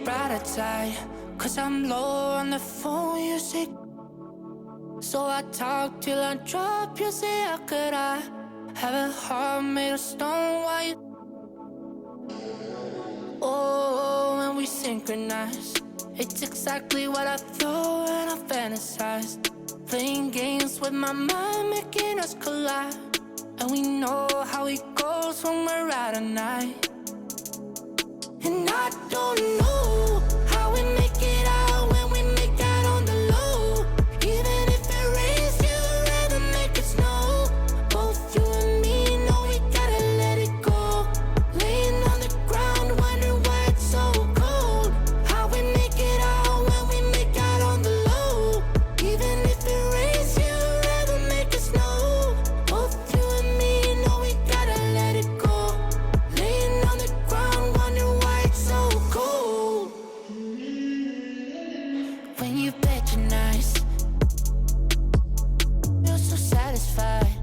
brighter side, 'cause I'm low on the phone, you say. So I talk till I drop, you say, how could I have a heart made of stone? Why you? Oh, when we synchronize, it's exactly what I thought and I fantasized. Playing games with my mind, making us collide. And we know how it goes when we're out at night. And I don't know how we make it out when we make out on the low. Even if it rains, you'd rather make it snow. Both you and me know we gotta let it go. Laying on the ground, wondering why it's so cold. How we make it out when we make out on the low. Even if it rains, you'd rather make it snow. Both you and me know we gotta let it go. Laying on the ground, wondering why it's so cold. When you bet you're nice, you're so satisfied.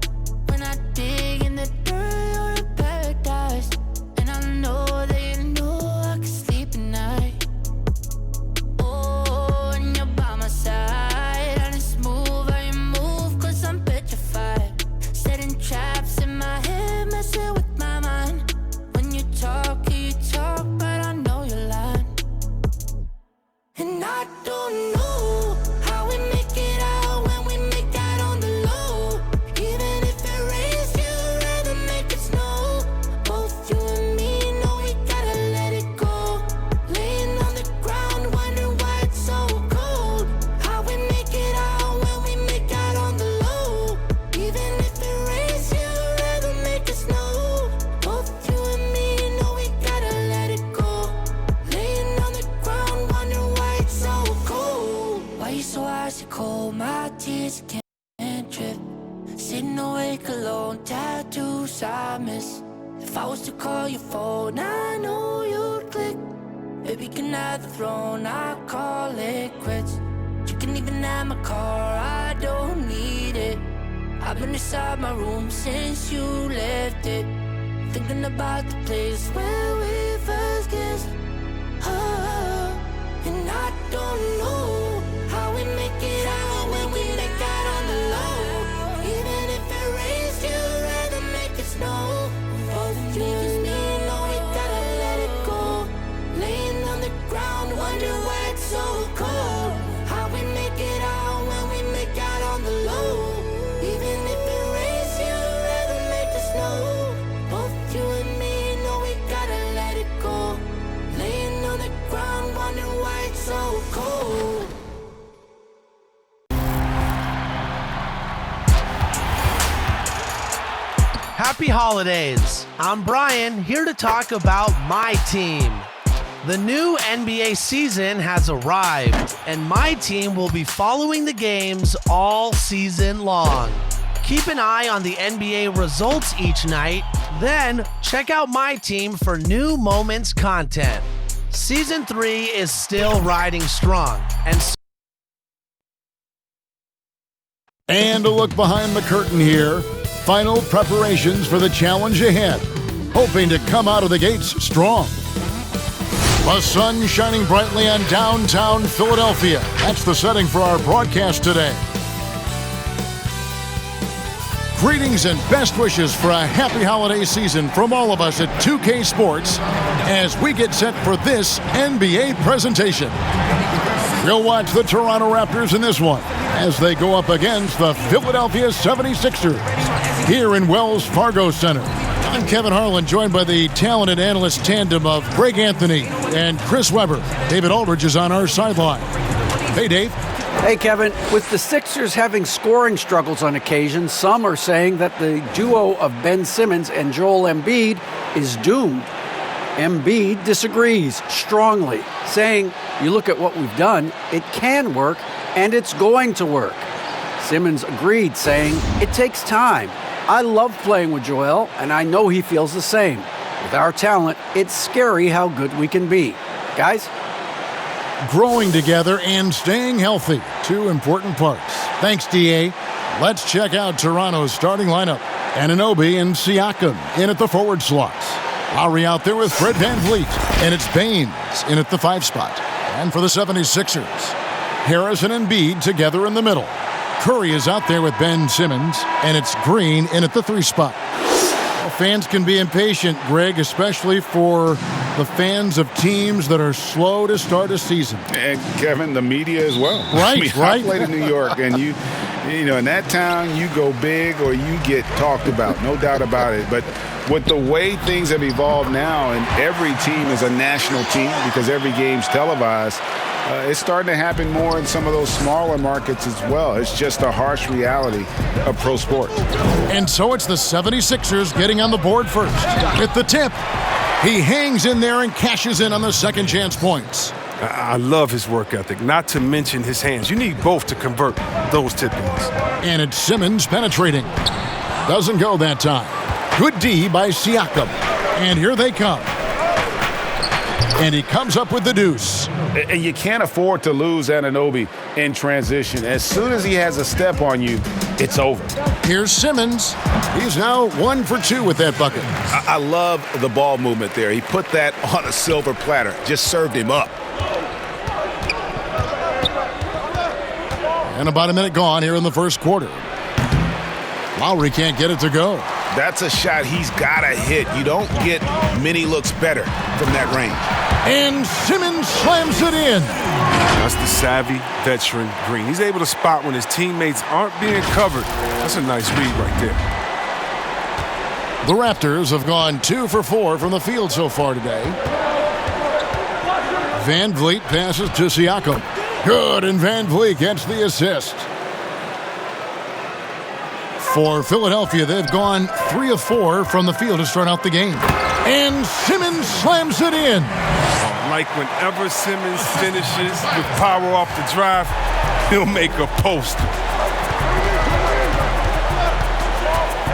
When I dig in the dirt, you're in paradise. And I know that you know I can sleep at night. Oh, and you're by my side, and it's smooth how you move, 'cause I'm petrified. Setting traps in my head, messing with my mind. When you talk, but I know you're lying. And I don't know how we make it out when we make out on the low. Even if it rains, you'd rather make it snow. Both you and me know we gotta let it go. Laying on the ground, wondering why it's so cold. How we make it out when we make out on the low. Even if it rains, you'd rather make it snow. Both you and me know we gotta let it go. Laying on the ground, wondering why it's so cold. Why you so icy cold? My tears can't drip. Sitting awake alone, tattoos I miss. If I was to call your phone, I know you'd click. Baby, can I have the throne? I call it quits. You can even have my car, I don't need it. I've been inside my room since you left it, thinking about the place where we first kissed. Oh, and I don't know how we make it out when we make out on the low. Even if it rains, you'd rather make it snow. Both you and me know we gotta let it go. Laying on the ground, wondering why it's so cold. How we make it out when we make out on the low. Even if it rains, you'd rather make it snow. Both you and me know we gotta let it go. Laying on the ground, wondering why it's so cold. Happy holidays. I'm Brian, here to talk about my team. The new NBA season has arrived, and my team will be following the games all season long. Keep an eye on the NBA results each night, then check out my team for new moments content. Season 3 is still riding strong, And a look behind the curtain here. Final preparations for the challenge ahead. Hoping to come out of the gates strong. The sun shining brightly on downtown Philadelphia. That's the setting for our broadcast today. Greetings and best wishes for a happy holiday season from all of us at 2K Sports as we get set for this NBA presentation. We'll watch the Toronto Raptors in this one as they go up against the Philadelphia 76ers here in Wells Fargo Center. I'm Kevin Harlan, joined by the talented analyst tandem of Greg Anthony and Chris Webber. David Aldridge is on our sideline. Hey, Dave. Hey, Kevin. With the Sixers having scoring struggles on occasion, some are saying that the duo of Ben Simmons and Joel Embiid is doomed. Embiid disagrees strongly, saying, you look at what we've done, it can work, and it's going to work. Simmons agreed, saying, it takes time. I love playing with Joel, and I know he feels the same. With our talent, it's scary how good we can be. Guys? Growing together and staying healthy, two important parts. Thanks, D.A. Let's check out Toronto's starting lineup. Anunoby and Siakam in at the forward slots. Lowry out there with Fred VanVleet. And it's Baines in at the 5 spot. And for the 76ers, Harris and Embiid together in the middle. Curry is out there with Ben Simmons. And it's Green in at the 3 spot. Well, fans can be impatient, Greg, especially for the fans of teams that are slow to start a season. And Kevin, the media as well. Right, right. I played in New York, and you know, in that town, you go big or you get talked about, no doubt about it. But with the way things have evolved now, and every team is a national team because every game's televised, it's starting to happen more in some of those smaller markets as well. It's just a harsh reality of pro sports. And so it's the 76ers getting on the board first. At the tip, he hangs in there and cashes in on the second chance points. I love his work ethic, not to mention his hands. You need both to convert those tip-ins. And it's Simmons penetrating. Doesn't go that time. Good D by Siakam. And here they come. And he comes up with the deuce. And you can't afford to lose Anunoby in transition. As soon as he has a step on you, it's over. Here's Simmons. He's now 1 for 2 with that bucket. I love the ball movement there. He put that on a silver platter. Just served him up. And about a minute gone here in the first quarter. Lowry can't get it to go. That's a shot he's got to hit. You don't get many looks better from that range. And Simmons slams it in. That's the savvy veteran Green. He's able to spot when his teammates aren't being covered. That's a nice read right there. The Raptors have gone 2 for 4 from the field so far today. VanVleet passes to Siakam. Good, and VanVleet gets the assist. For Philadelphia, they've gone 3 of 4 from the field to start out the game. And Simmons slams it in. Like whenever Simmons finishes with power off the drive, he'll make a post.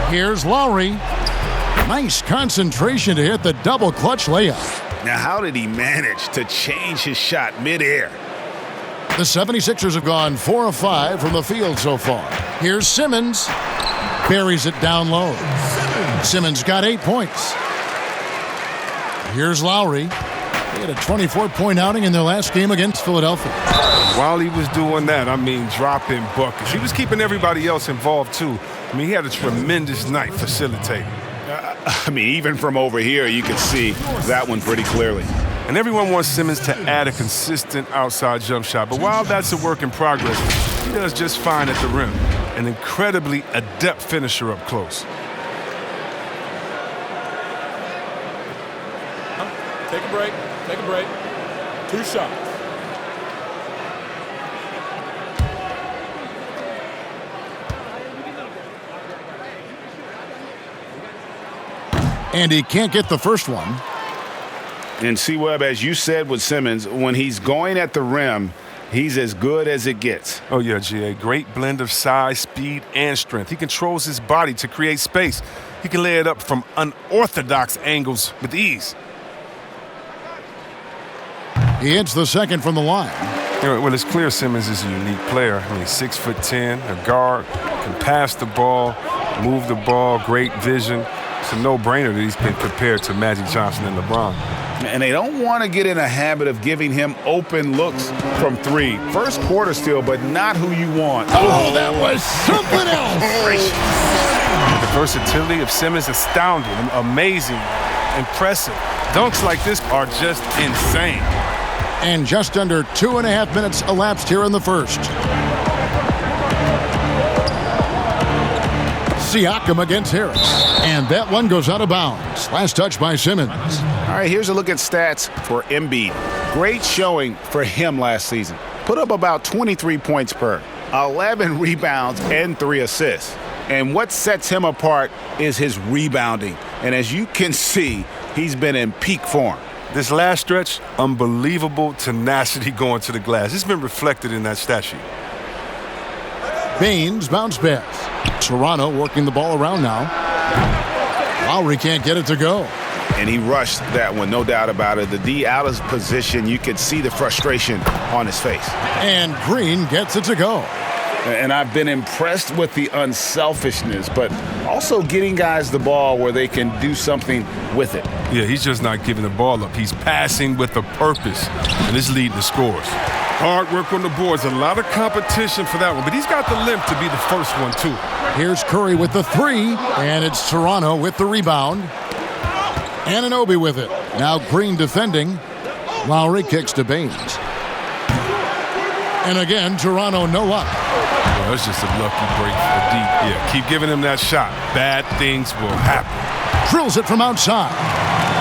Here's Lowry. Nice concentration to hit the double clutch layup. Now, how did he manage to change his shot midair? The 76ers have gone 4 of 5 from the field so far. Here's Simmons. Buries it down low. Simmons got 8 points. Here's Lowry. They had a 24-point outing in their last game against Philadelphia. While he was doing that, dropping buckets. He was keeping everybody else involved, too. He had a tremendous night facilitating. Even from over here, you could see that one pretty clearly. And everyone wants Simmons to add a consistent outside jump shot. But while that's a work in progress, he does just fine at the rim. An incredibly adept finisher up close. Take a break. Take a break. 2 shots. And he can't get the first one. And C-Webb, as you said with Simmons, when he's going at the rim, he's as good as it gets. Oh, yeah, G.A. Great blend of size, speed, and strength. He controls his body to create space. He can lay it up from unorthodox angles with ease. He hits the second from the line. Well, it's clear Simmons is a unique player. 6'10", a guard, can pass the ball, move the ball, great vision. It's a no-brainer that he's been compared to Magic Johnson and LeBron. And they don't want to get in a habit of giving him open looks from 3. First quarter still, but not who you want. Oh, that was something else. The versatility of Simmons astounding, amazing, impressive. Dunks like this are just insane. And just under 2.5 minutes elapsed here in the first. Siakam against Harris. And that one goes out of bounds. Last touch by Simmons. All right, here's a look at stats for Embiid. Great showing for him last season. Put up about 23 points per, 11 rebounds, and 3 assists. And what sets him apart is his rebounding. And as you can see, he's been in peak form. This last stretch, unbelievable tenacity going to the glass. It's been reflected in that stat sheet. Baines bounce pass. Toronto working the ball around now. Lowry can't get it to go. And he rushed that one, no doubt about it. The D out of position, you could see the frustration on his face. And Green gets it to go. And I've been impressed with the unselfishness, but also getting guys the ball where they can do something with it. Yeah, he's just not giving the ball up. He's passing with a purpose, and it's leading to scores. Hard work on the boards. A lot of competition for that one, but he's got the limp to be the first one, too. Here's Curry with the three, and it's Toronto with the rebound. Anunoby with it. Now Green defending. Lowry kicks to Baines. And again, Toronto no luck. Well, it's just a lucky break for the deep. Yeah, keep giving him that shot. Bad things will happen. Drills it from outside.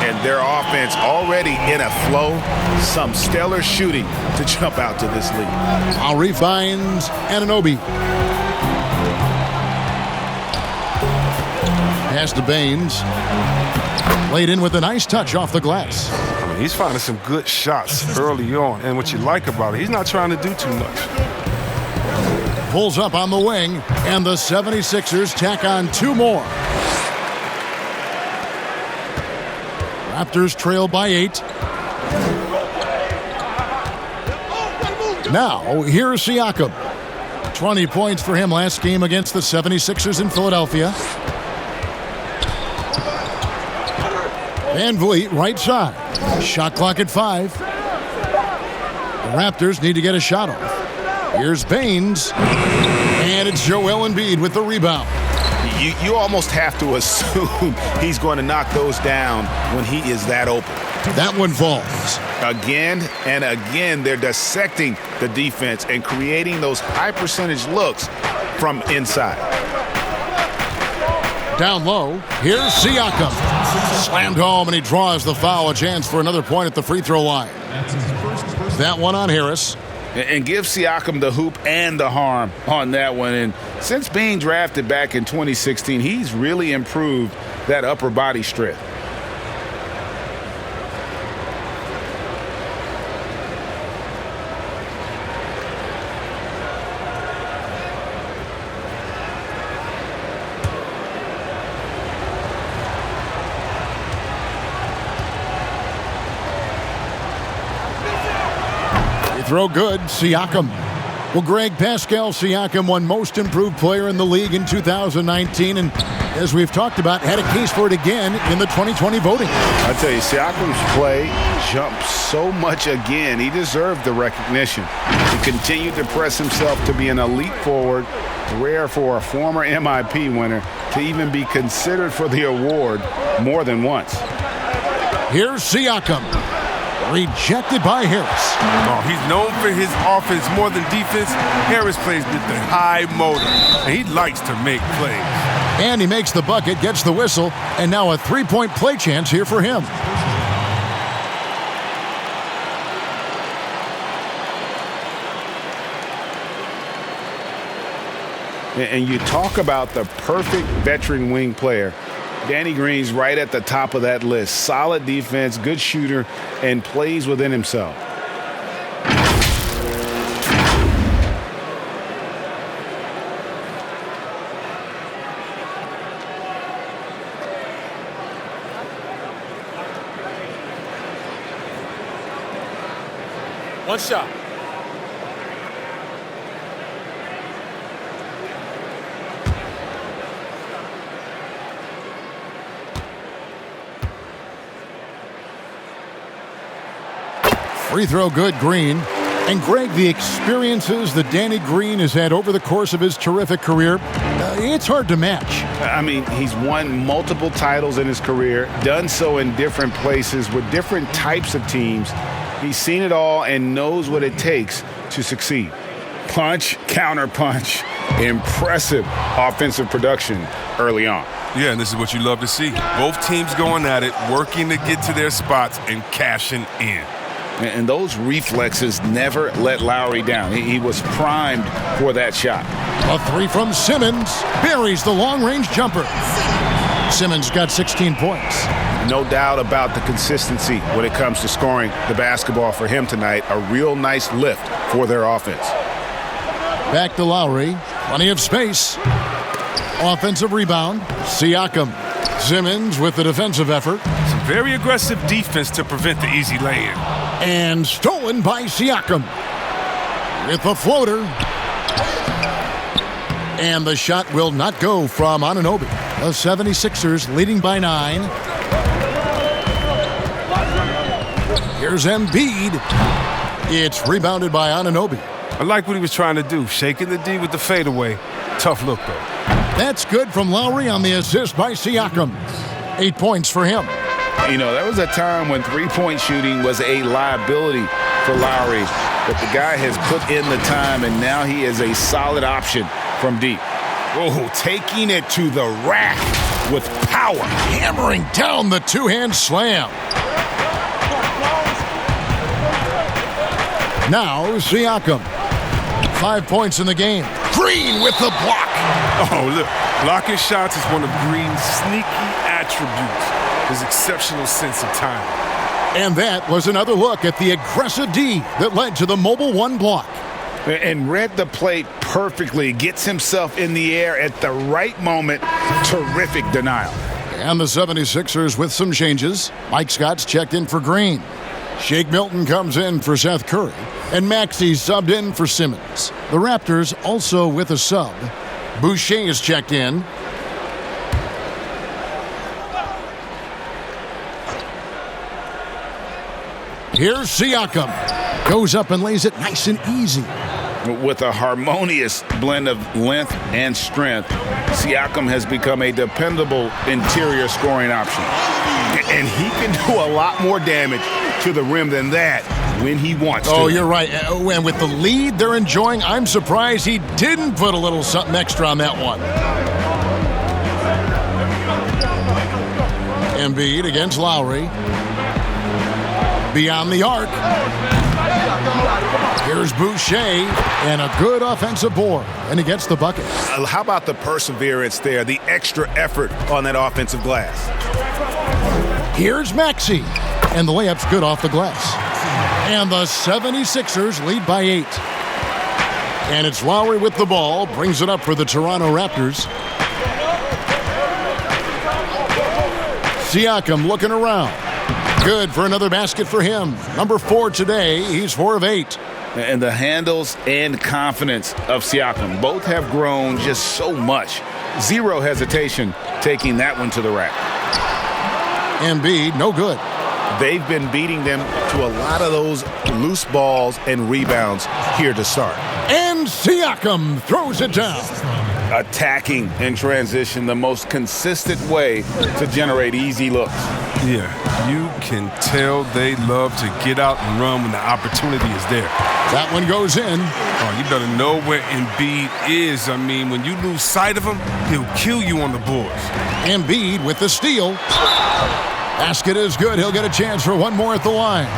And their offense already in a flow. Some stellar shooting to jump out to this lead. Lowry finds Anunoby. Pass to Baines. Laid in with a nice touch off the glass. He's finding some good shots early on, and what you like about it, he's not trying to do too much. Pulls up on the wing, and the 76ers tack on two more. Raptors trail by 8. Now, here's Siakam. 20 points for him last game against the 76ers in Philadelphia. Van Vliet, right side. Shot clock at 5. The Raptors need to get a shot off. Here's Baines. And it's Joel Embiid with the rebound. You almost have to assume he's going to knock those down when he is that open. That one falls. Again and again, they're dissecting the defense and creating those high-percentage looks from inside. Down low, here's Siakam. Slammed home, and he draws the foul. A chance for another point at the free throw line. That one on Harris. And give Siakam the hoop and the harm on that one. And since being drafted back in 2016, he's really improved that upper body strength. Throw good, Siakam. Well, Greg, Pascal Siakam won Most Improved Player in the league in 2019, and as we've talked about, had a case for it again in the 2020 voting. I tell you, Siakam's play jumped so much again. He deserved the recognition. He continued to press himself to be an elite forward, rare for a former MIP winner to even be considered for the award more than once. Here's Siakam. Rejected by Harris. Oh, he's known for his offense more than defense. Harris plays with the high motor, and he likes to make plays. And he makes the bucket, gets the whistle, and now a three-point play chance here for him. And you talk about the perfect veteran wing player. Danny Green's right at the top of that list. Solid defense, good shooter, and plays within himself. One shot. Free throw good, Green. And Greg, the experiences that Danny Green has had over the course of his terrific career, it's hard to match. I mean, he's won multiple titles in his career, done so in different places with different types of teams. He's seen it all and knows what it takes to succeed. Punch, counter punch, impressive offensive production early on. Yeah, and this is what you love to see. Both teams going at it, working to get to their spots and cashing in. And those reflexes never let Lowry down. He was primed for that shot. A three from Simmons buries the long-range jumper. Simmons got 16 points. No doubt about the consistency when it comes to scoring the basketball for him tonight. A real nice lift for their offense. Back to Lowry. Plenty of space. Offensive rebound. Siakam. Simmons with the defensive effort. Some very aggressive defense to prevent the easy lay-in. And stolen by Siakam. With the floater. And the shot will not go from Anunoby. The 76ers leading by 9. Here's Embiid. It's rebounded by Anunoby. I like what he was trying to do, shaking the D with the fadeaway. Tough look, though. That's good from Lowry on the assist by Siakam. 8 points for him. You know, there was a time when three-point shooting was a liability for Lowry, but the guy has put in the time, and now he is a solid option from deep. Oh, taking it to the rack with power. Hammering down the two-hand slam. Now Siakam. 5 points in the game. Green with the block. Oh, look. Blocking shots is one of Green's sneaky attributes. His exceptional sense of timing. And that was another look at the aggressive D that led to the mobile 1 block. And read the plate perfectly. Gets himself in the air at the right moment. Terrific denial. And the 76ers with some changes. Mike Scott's checked in for Green. Shake Milton comes in for Seth Curry. And Maxey subbed in for Simmons. The Raptors also with a sub. Boucher is checked in. Here's Siakam. Goes up and lays it nice and easy. With a harmonious blend of length and strength, Siakam has become a dependable interior scoring option. And he can do a lot more damage to the rim than that when he wants to. Oh, you're right. And with the lead they're enjoying, I'm surprised he didn't put a little something extra on that one. Embiid against Lowry. Beyond the arc. Here's Boucher, and a good offensive board, and he gets the bucket. How about the perseverance there, the extra effort on that offensive glass? Here's Maxey, and the layup's good off the glass. And the 76ers lead by 8. And it's Lowry with the ball, brings it up for the Toronto Raptors. Siakam looking around. Good for another basket for him. Number 4 today. He's 4 of 8. And the handles and confidence of Siakam both have grown just so much. Zero hesitation taking that one to the rack. Embiid, no good. They've been beating them to a lot of those loose balls and rebounds here to start. And Siakam throws it down. Attacking in transition, the most consistent way to generate easy looks. Yeah, you can tell they love to get out and run when the opportunity is there. That one goes in. Oh, you better know where Embiid is. I mean, when you lose sight of him, he'll kill you on the boards. Embiid with the steal. Basket is good. He'll get a chance for one more at the line.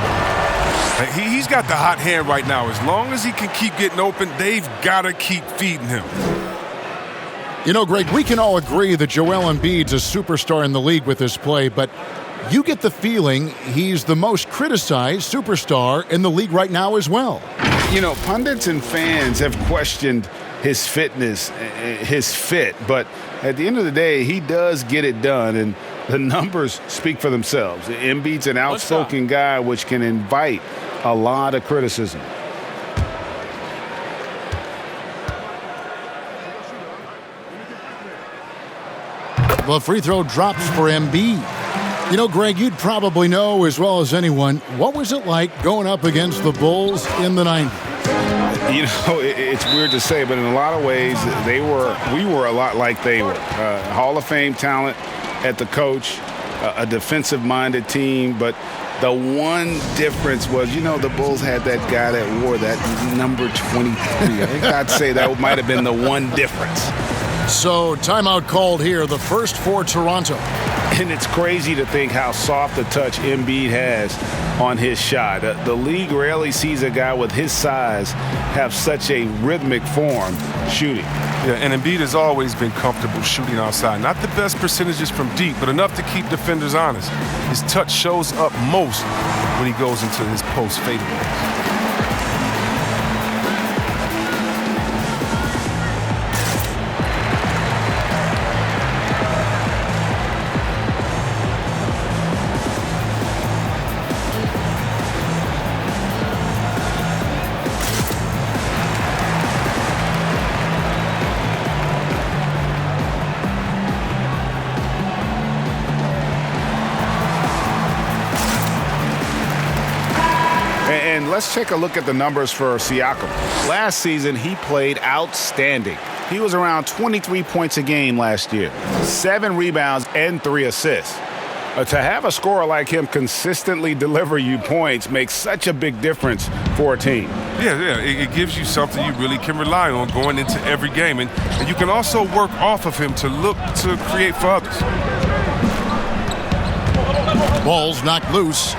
He's got the hot hand right now. As long as he can keep getting open, they've got to keep feeding him. You know, Greg, we can all agree that Joel Embiid's a superstar in the league with his play, but you get the feeling he's the most criticized superstar in the league right now as well. You know, pundits and fans have questioned his fitness, his fit, but at the end of the day, he does get it done, and the numbers speak for themselves. Embiid's an outspoken guy, which can invite a lot of criticism. The free throw drops for Embiid. You know, Greg, you'd probably know as well as anyone, what was it like going up against the Bulls in the 90s? You know, it's weird to say, but in a lot of ways, we were a lot like they were. Hall of Fame talent at the coach, a defensive-minded team, but the one difference was, you know, the Bulls had that guy that wore that number 23. I think I'd say that might have been the one difference. So, timeout called here, the first for Toronto. And it's crazy to think how soft a touch Embiid has on his shot. The league rarely sees a guy with his size have such a rhythmic form shooting. Yeah, and Embiid has always been comfortable shooting outside. Not the best percentages from deep, but enough to keep defenders honest. His touch shows up most when he goes into his post fadeaways. let's take a look at the numbers for Siakam. Last season, he played outstanding. He was around 23 points a game last year, 7 rebounds and 3 assists. To have a scorer like him consistently deliver you points makes such a big difference for a team. Yeah, it gives you something you really can rely on going into every game. And you can also work off of him to look to create for others. Ball's knocked loose.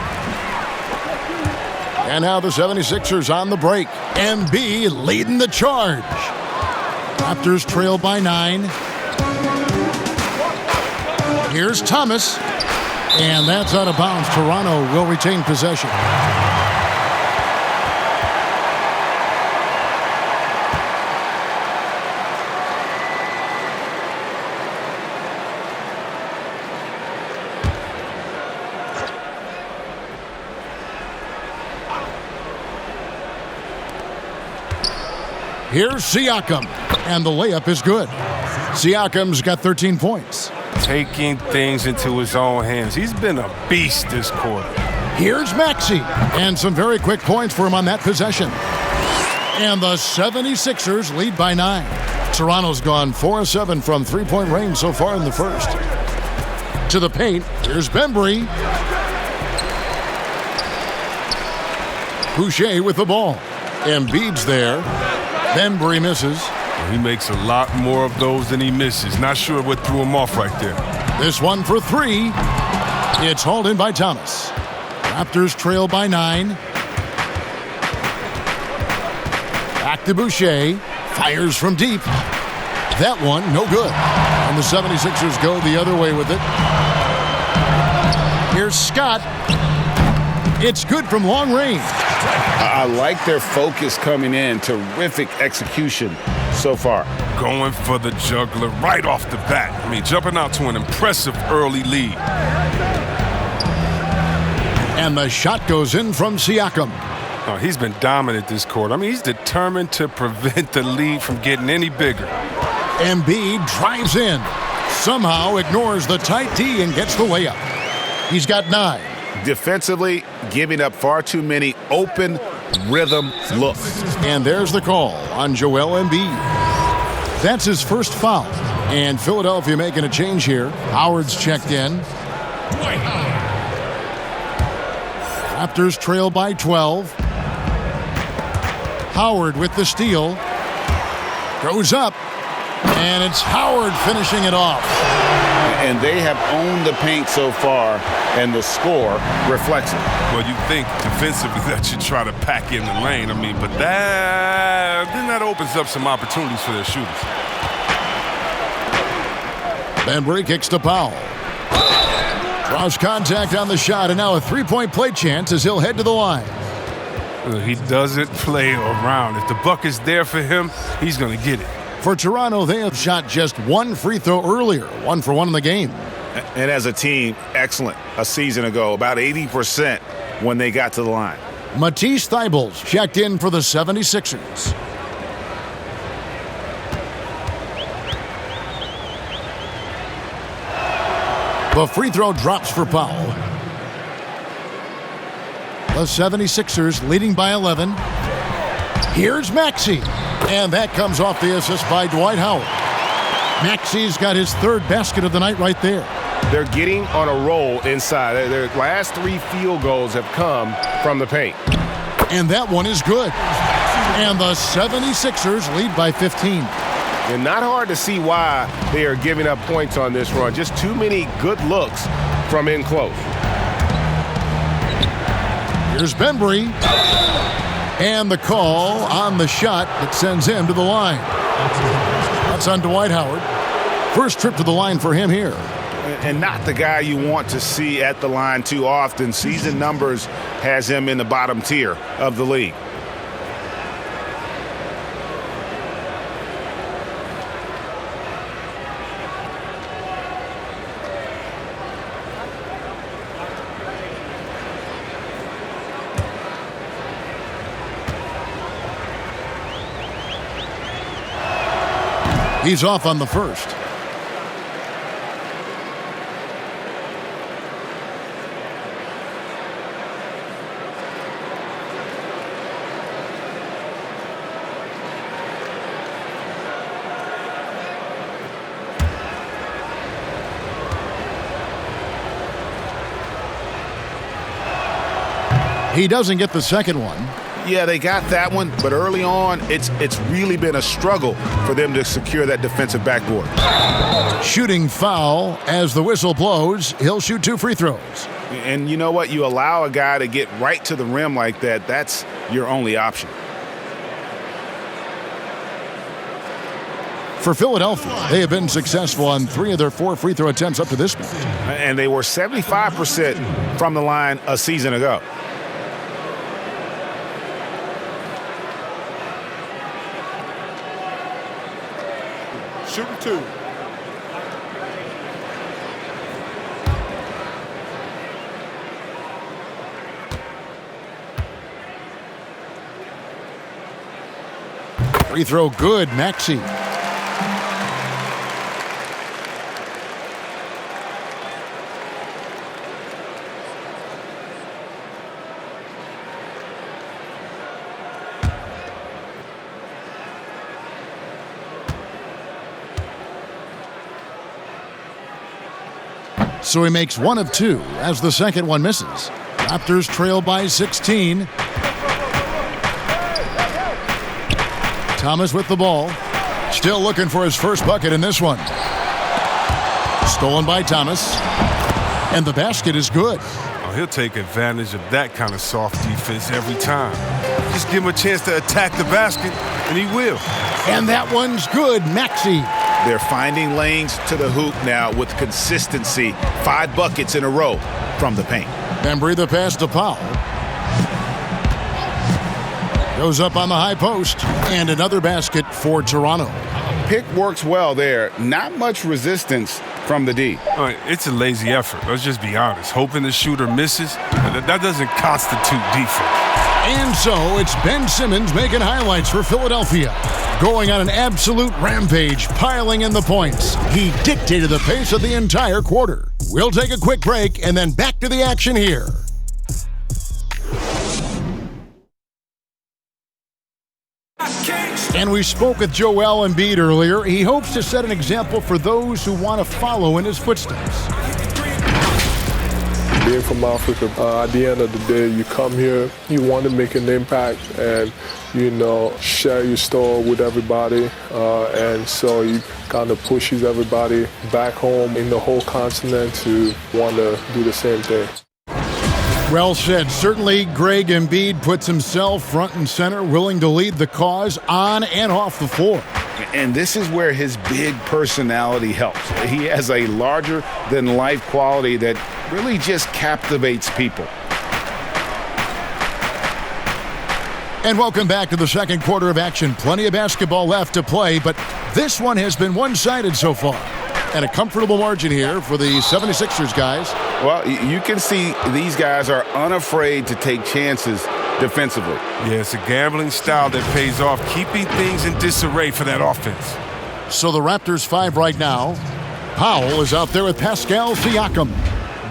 And now the 76ers on the break. MB leading the charge. Raptors trail by 9. Here's Thomas. And that's out of bounds. Toronto will retain possession. Here's Siakam, and the layup is good. Siakam's got 13 points. Taking things into his own hands. He's been a beast this quarter. Here's Maxey, and some very quick points for him on that possession. And the 76ers lead by 9. Toronto's gone 4-7 from three-point range so far in the first. To the paint, here's Bembry. Boucher with the ball. Embiid's there. Bembry misses. He makes a lot more of those than he misses. Not sure what threw him off right there. This one for 3. It's hauled in by Thomas. Raptors trail by 9. Back to Boucher. Fires from deep. That one, no good. And the 76ers go the other way with it. Here's Scott. It's good from long range. I like their focus coming in. Terrific execution so far. Going for the juggler right off the bat. I mean, jumping out to an impressive early lead. And the shot goes in from Siakam. Oh, he's been dominant this quarter. I mean, he's determined to prevent the lead from getting any bigger. Embiid drives in. Somehow ignores the tight D and gets the layup. He's got 9. Defensively, giving up far too many open rhythm looks. And there's the call on Joel Embiid. That's his first foul. And Philadelphia making a change here. Howard's checked in. Raptors trail by 12. Howard with the steal. Goes up. And it's Howard finishing it off. And they have owned the paint so far, and the score reflects it. Well, you think defensively that you try to pack in the lane. I mean, but that opens up some opportunities for their shooters. Bembry kicks to Powell. Draws contact on the shot, and now a three-point play chance as he'll head to the line. He doesn't play around. If the buck is there for him, he's going to get it. For Toronto, they have shot just one free throw earlier, 1 for 1 in the game. And as a team, excellent a season ago, about 80% when they got to the line. Matisse Thybulle's checked in for the 76ers. The free throw drops for Powell. The 76ers leading by 11. Here's Maxey. And that comes off the assist by Dwight Howard. Maxey's got his 3rd basket of the night right there. They're getting on a roll inside. Their last 3 field goals have come from the paint. And that one is good. And the 76ers lead by 15. And not hard to see why they are giving up points on this run. Just too many good looks from in close. Here's Bembry. And the call on the shot that sends him to the line. That's on Dwight Howard. First trip to the line for him here. And not the guy you want to see at the line too often. Season numbers has him in the bottom tier of the league. He's off on the first. He doesn't get the second one. Yeah, they got that one, but early on, it's really been a struggle for them to secure that defensive backboard. Shooting foul as the whistle blows. He'll shoot 2 free throws. And you know what? You allow a guy to get right to the rim like that, that's your only option. For Philadelphia, they have been successful on 3 of their 4 free throw attempts up to this point. And they were 75% from the line a season ago. Shooting 2. Free throw good, Maxey. So he makes 1 of 2 as the second one misses. Raptors trail by 16. Thomas with the ball. Still looking for his first bucket in this one. Stolen by Thomas. And the basket is good. Oh, he'll take advantage of that kind of soft defense every time. Just give him a chance to attack the basket, and he will. And that one's good, Maxey. They're finding lanes to the hoop now with consistency. 5 buckets in a row from the paint. Bembry the pass to Powell. Goes up on the high post. And another basket for Toronto. Pick works well there. Not much resistance from the D. All right, it's a lazy effort. Let's just be honest. Hoping the shooter misses, that doesn't constitute defense. And so it's Ben Simmons making highlights for Philadelphia. Going on an absolute rampage, piling in the points. He dictated the pace of the entire quarter. We'll take a quick break and then back to the action here. And we spoke with Joel Embiid earlier. He hopes to set an example for those who want to follow in his footsteps. Being from Africa, at the end of the day, you come here, you want to make an impact and, share your story with everybody. And so you kind of pushes everybody back home in the whole continent to want to do the same thing. Well said. Certainly, Greg Embiid puts himself front and center, willing to lead the cause on and off the floor. And this is where his big personality helps. He has a larger-than-life quality that really just captivates people. And welcome back to the second quarter of action. Plenty of basketball left to play, but this one has been one-sided so far. And a comfortable margin here for the 76ers guys. Well, you can see these guys are unafraid to take chances defensively. Yeah, it's a gambling style that pays off, keeping things in disarray for that offense. So the Raptors 5 right now. Powell is out there with Pascal Siakam.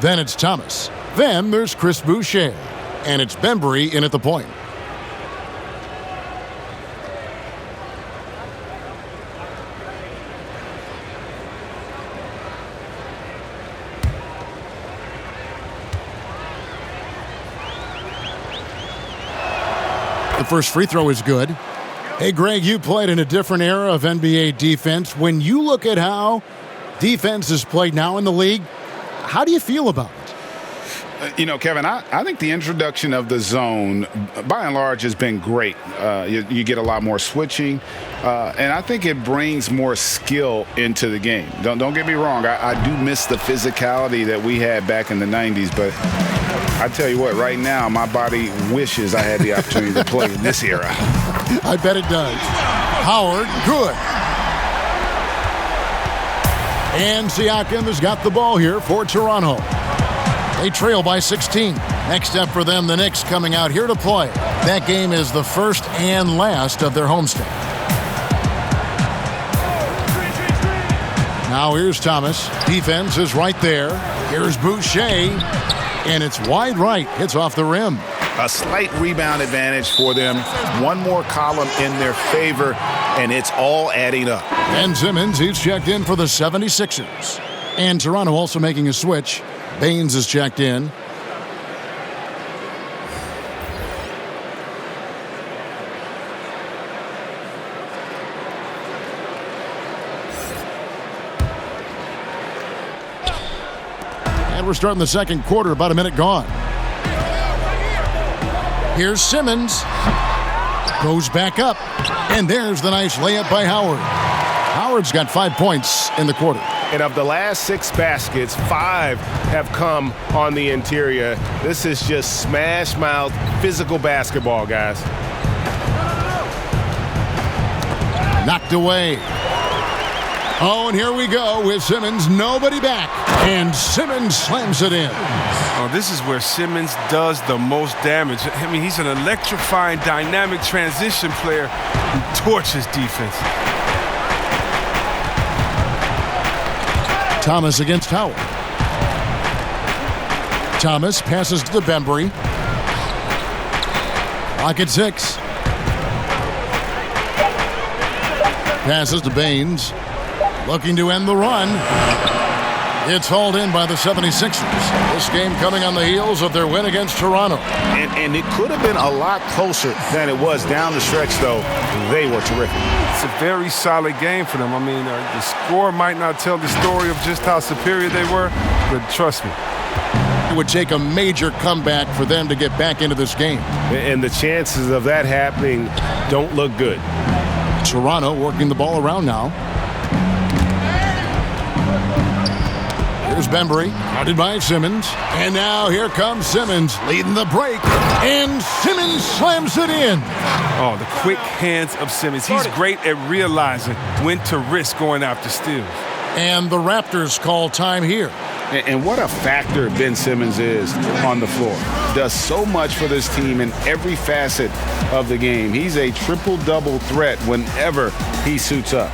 Then it's Thomas. Then there's Chris Boucher. And it's Bembry in at the point. The first free throw is good. Hey, Greg, you played in a different era of NBA defense. When you look at how defense is played now in the league, how do you feel about it? Kevin, I think the introduction of the zone, by and large, has been great. You get a lot more switching, and I think it brings more skill into the game. Don't get me wrong. I do miss the physicality that we had back in the 90s, but I tell you what, right now, my body wishes I had the opportunity to play in this era. I bet it does. Howard, good. And Siakam has got the ball here for Toronto. They trail by 16. Next up for them, the Knicks coming out here to play. That game is the first and last of their homestand. Now here's Thomas. Defense is right there. Here's Boucher. And it's wide right. Hits off the rim. A slight rebound advantage for them. One more column in their favor, and it's all adding up. Ben Simmons, he's checked in for the 76ers. And Toronto also making a switch. Baines is checked in. And we're starting the second quarter, about a minute gone. Here's Simmons. Goes back up. And there's the nice layup by Howard. Howard's got 5 points in the quarter. And of the last 6 baskets, 5 have come on the interior. This is just smash mouth physical basketball, guys. Knocked away. Oh, and here we go with Simmons. Nobody back. And Simmons slams it in. Oh, this is where Simmons does the most damage. I mean, he's an electrifying, dynamic transition player who torches defense. Thomas against Howard. Thomas passes to Bembry. Clock at 6. Passes to Baines. Looking to end the run. It's hauled in by the 76ers. This game coming on the heels of their win against Toronto. And it could have been a lot closer than it was down the stretch, though. They were terrific. It's a very solid game for them. I mean, the score might not tell the story of just how superior they were, but trust me. It would take a major comeback for them to get back into this game. And the chances of that happening don't look good. Toronto working the ball around now. Here's Bembry, guarded by Simmons. And now here comes Simmons, leading the break. And Simmons slams it in. Oh, the quick hands of Simmons. He's great at realizing when to risk going after steals. And the Raptors call time here. And what a factor Ben Simmons is on the floor. Does so much for this team in every facet of the game. He's a triple-double threat whenever he suits up.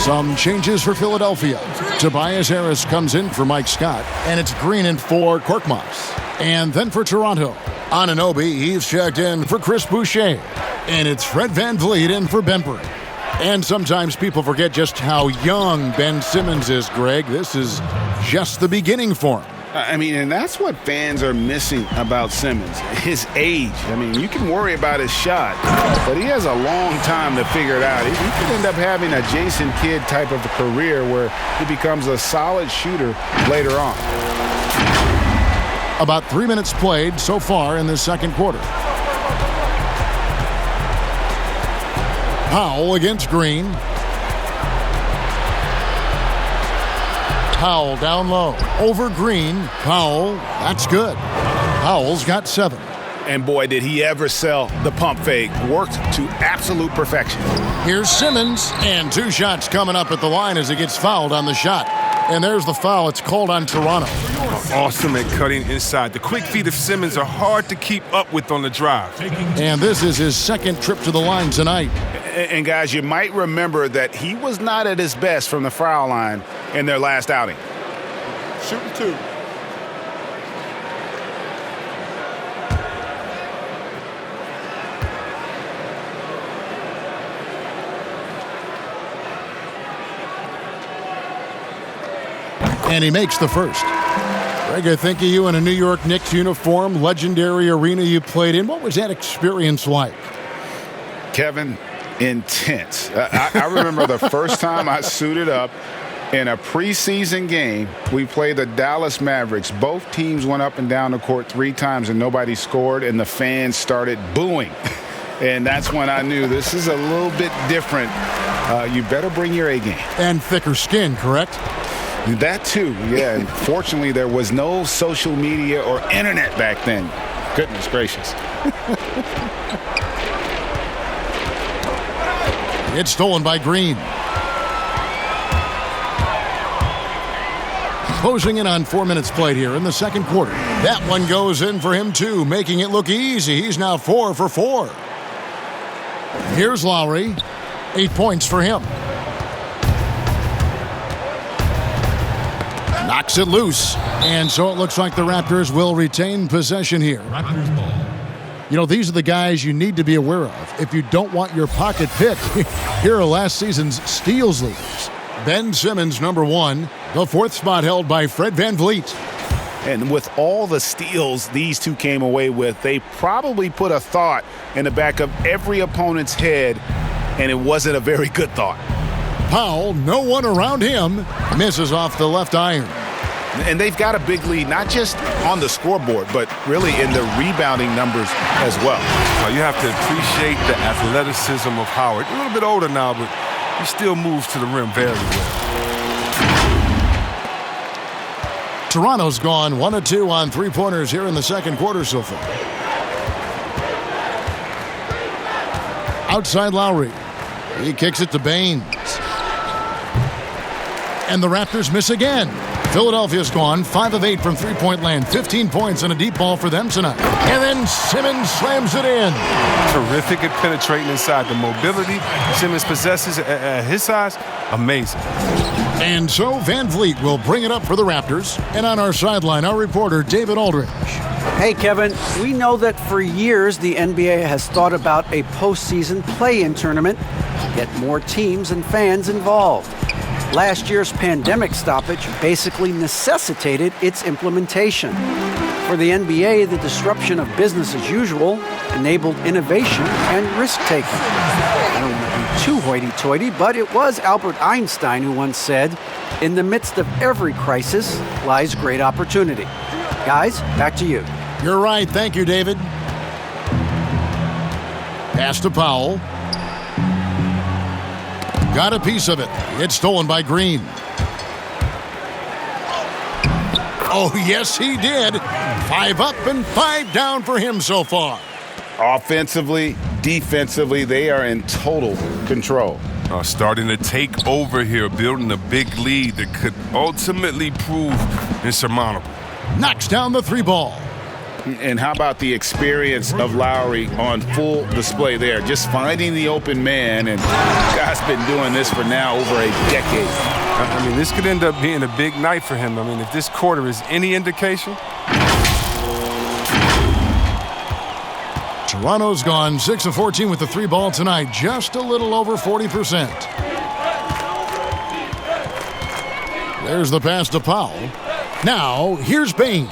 Some changes for Philadelphia. Tobias Harris comes in for Mike Scott, and it's Green in for Korkmaz. And then for Toronto, Anunoby, he's checked in for Chris Boucher. And it's Fred VanVleet in for Bembry. And sometimes people forget just how young Ben Simmons is, Greg. This is just the beginning for him. I mean, and that's what fans are missing about Simmons, his age. I mean, you can worry about his shot, but he has a long time to figure it out. He could end up having a Jason Kidd type of a career where he becomes a solid shooter later on. About 3 minutes played so far in this second quarter. Powell against Green. Powell down low. Over Green. Powell. That's good. Powell's got 7. And boy, did he ever sell the pump fake. Worked to absolute perfection. Here's Simmons. And 2 shots coming up at the line as he gets fouled on the shot. And there's the foul. It's called on Toronto. Awesome at cutting inside. The quick feet of Simmons are hard to keep up with on the drive. And this is his second trip to the line tonight. And guys, you might remember that he was not at his best from the foul line in their last outing. Shooting 2. And he makes the first. Greg, I think of you in a New York Knicks uniform, legendary arena you played in. What was that experience like? Kevin, intense. I remember the first time I suited up in a preseason game. We played the Dallas Mavericks. Both teams went up and down the court 3 times and nobody scored, and the fans started booing. And that's when I knew this is a little bit different. You better bring your A game. And thicker skin, correct? That too, yeah. And fortunately, there was no social media or internet back then. Goodness gracious. It's stolen by Green. Closing in on 4 minutes played here in the second quarter. That one goes in for him, too, making it look easy. He's now 4 for 4. Here's Lowry. 8 points for him. Knocks it loose. And so it looks like the Raptors will retain possession here. Raptors ball. You know, these are the guys you need to be aware of if you don't want your pocket picked. Here are last season's steals leaders. Ben Simmons, number 1. The 4th spot held by Fred VanVleet. And with all the steals these two came away with, they probably put a thought in the back of every opponent's head, and it wasn't a very good thought. Powell, no one around him, misses off the left iron. And they've got a big lead, not just on the scoreboard, but really in the rebounding numbers as well. You have to appreciate the athleticism of Howard. A little bit older now, but he still moves to the rim very well. Toronto's gone 1 of 2 on three-pointers here in the second quarter so far. Outside Lowry. He kicks it to Baines. And the Raptors miss again. Philadelphia's gone 5 of 8 from three-point land. 15 points and a deep ball for them tonight. And then Simmons slams it in. Terrific at penetrating inside. The mobility Simmons possesses at his size, amazing. And so VanVleet will bring it up for the Raptors. And on our sideline, our reporter, David Aldridge. Hey, Kevin, we know that for years the NBA has thought about a postseason play-in tournament to get more teams and fans involved. Last year's pandemic stoppage basically necessitated its implementation. For the NBA, the disruption of business as usual enabled innovation and risk-taking. I don't want to be too hoity-toity, but it was Albert Einstein who once said, "In the midst of every crisis lies great opportunity." Guys, back to you. You're right. Thank you, David. Pass to Powell. Got a piece of it. It's stolen by Green. Oh, yes, he did. 5 up and 5 down for him so far. Offensively, defensively, they are in total control. Starting to take over here, building a big lead that could ultimately prove insurmountable. Knocks down the 3 ball. And how about the experience of Lowry on full display there? Just finding the open man, and guy's been doing this for now over a decade. I mean, this could end up being a big night for him. I mean, if this quarter is any indication. Toronto's gone 6 of 14 with the 3 ball tonight, just a little over 40%. There's the pass to Powell. Now, here's Baines.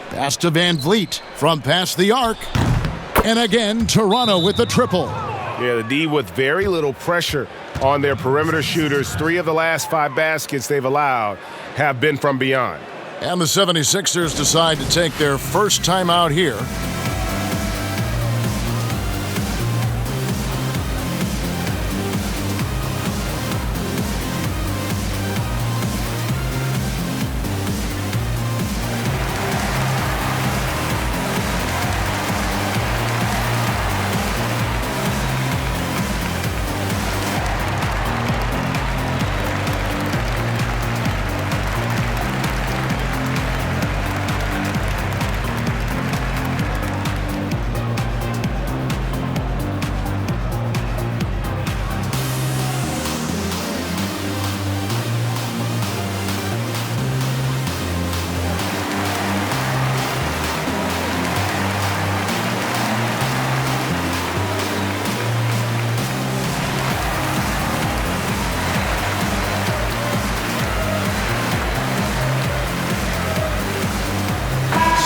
Pass to VanVleet from past the arc. And again, Toronto with the triple. Yeah, the D with very little pressure on their perimeter shooters. 3 of the last 5 baskets they've allowed have been from beyond. And the 76ers decide to take their first time out here.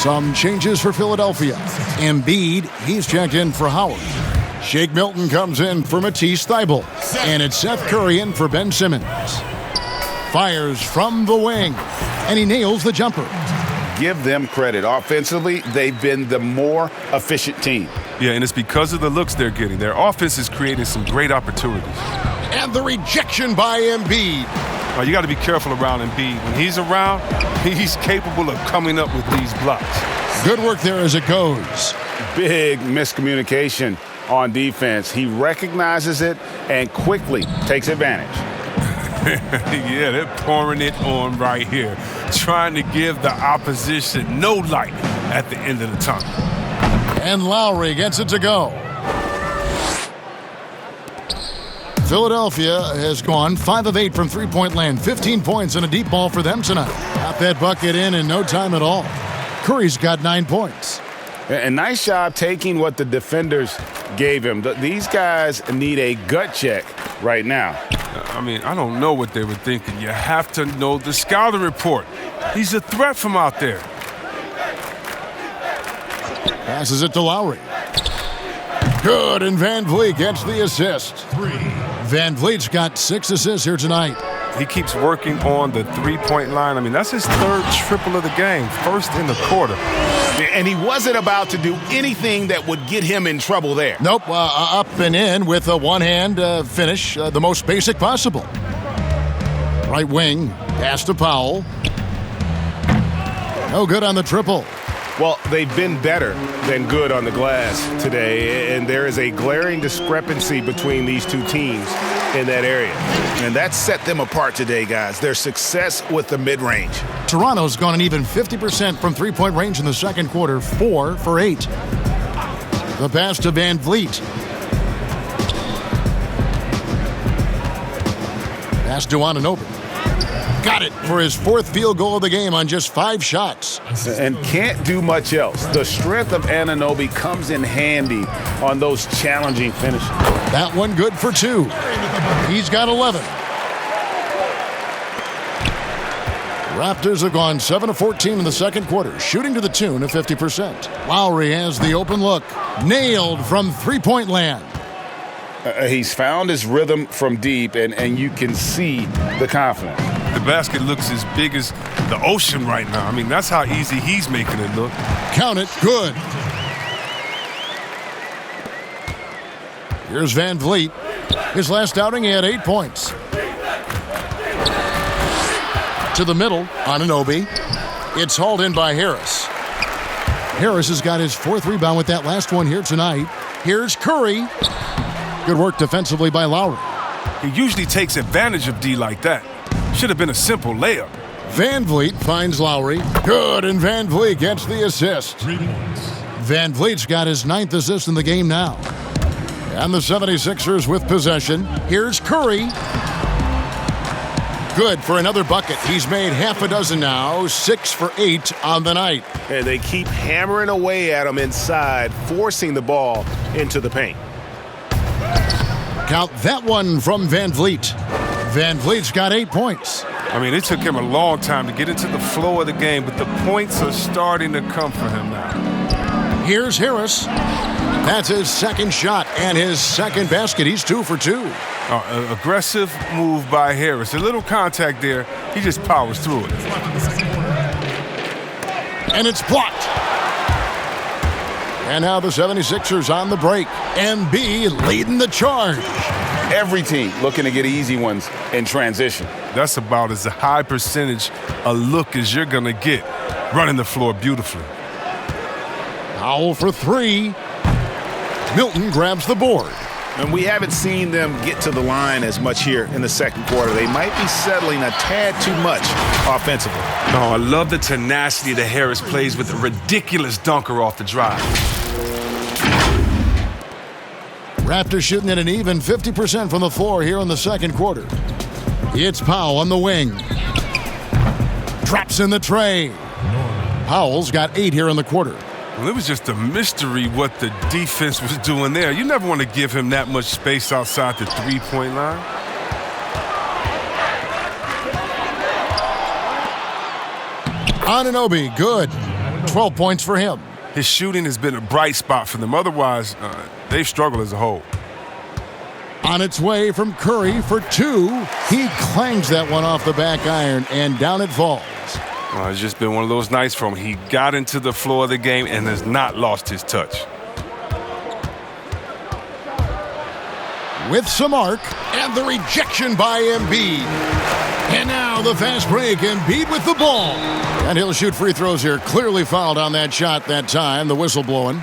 Some changes for Philadelphia. Embiid, he's checked in for Howard. Shake Milton comes in for Matisse Thybulle. And it's Seth Curry in for Ben Simmons. Fires from the wing. And he nails the jumper. Give them credit. Offensively, they've been the more efficient team. Yeah, and it's because of the looks they're getting. Their offense is creating some great opportunities. And the rejection by Embiid. You got to be careful around Embiid. When he's around, he's capable of coming up with these blocks. Good work there as it goes. Big miscommunication on defense. He recognizes it and quickly takes advantage. Yeah, they're pouring it on right here, trying to give the opposition no light at the end of the tunnel. And Lowry gets it to go. Philadelphia has gone 5 of 8 from three-point land. 15 points and a deep ball for them tonight. Got that bucket in no time at all. Curry's got 9 points. And nice job taking what the defenders gave him. These guys need a gut check right now. I mean, I don't know what they were thinking. You have to know the scouting report. He's a threat from out there. Passes it to Lowry. Good, and Van Vliet gets the assist. Van Vliet's got 6 assists here tonight. He keeps working on the three-point line. I mean, that's his 3rd triple of the game, 1st in the quarter. And he wasn't about to do anything that would get him in trouble there. Nope, up and in with a one-hand finish, the most basic possible. Right wing, pass to Powell. No good on the triple. Well, they've been better than good on the glass today, and there is a glaring discrepancy between these two teams in that area. And that set them apart today, guys. Their success with the mid-range. Toronto's gone an even 50% from three-point range in the second quarter, 4 for 8. The pass to Van Vliet. Pass to Anunoby. Got it for his 4th field goal of the game on just 5 shots. And can't do much else. The strength of Anunoby comes in handy on those challenging finishes. That one good for 2. He's got 11. Raptors have gone 7 of 14 in the second quarter, shooting to the tune of 50%. Lowry has the open look. Nailed from three-point land. He's found his rhythm from deep, and you can see the confidence. The basket looks as big as the ocean right now. I mean, that's how easy he's making it look. Count it. Good. Here's Van Vliet. His last outing, he had 8 points. To the middle, Anunoby. It's hauled in by Harris. Harris has got his 4th rebound with that last one here tonight. Here's Curry. Good work defensively by Lowry. He usually takes advantage of D like that. Should have been a simple layup. Van Vliet finds Lowry. Good, and Van Vliet gets the assist. Van Vliet's got his 9th assist in the game now. And the 76ers with possession. Here's Curry. Good for another bucket. He's made half a dozen now, 6 for 8 on the night. And they keep hammering away at him inside, forcing the ball into the paint. Count that one from Van Vliet. Van Vliet's got 8 points. I mean, it took him a long time to get into the flow of the game, but the points are starting to come for him now. Here's Harris. That's his 2nd shot and his 2nd basket. He's 2 for 2. Aggressive move by Harris. A little contact there. He just powers through it. And it's blocked. And now the 76ers on the break. Embiid leading the charge. Every team looking to get easy ones in transition. That's about as a high percentage a look as you're going to get. Running the floor beautifully. Powell for 3. Milton grabs the board. And we haven't seen them get to the line as much here in the second quarter. They might be settling a tad too much offensively. Oh, I love the tenacity that Harris plays with a ridiculous dunker off the drive. Raptors shooting at an even 50% from the floor here in the second quarter. It's Powell on the wing. Drops in the tray. Powell's got 8 here in the quarter. Well, it was just a mystery what the defense was doing there. You never want to give him that much space outside the three-point line. Anunoby, good. 12 points for him. His shooting has been a bright spot for them. Otherwise, they've struggled as a whole. On its way from Curry for 2. He clangs that one off the back iron, and down it falls. It's just been one of those nights for him. He got into the floor of the game and has not lost his touch. With some arc, and the rejection by Embiid. And now the fast break, Embiid with the ball. And he'll shoot free throws here. Clearly fouled on that shot that time, the whistle blowing.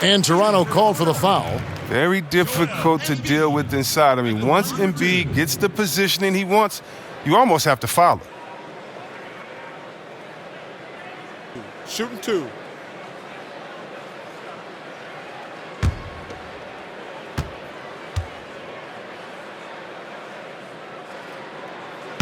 And Toronto called for the foul. Very difficult to deal with inside. I mean, once Embiid gets the positioning he wants, you almost have to foul him. Shooting 2.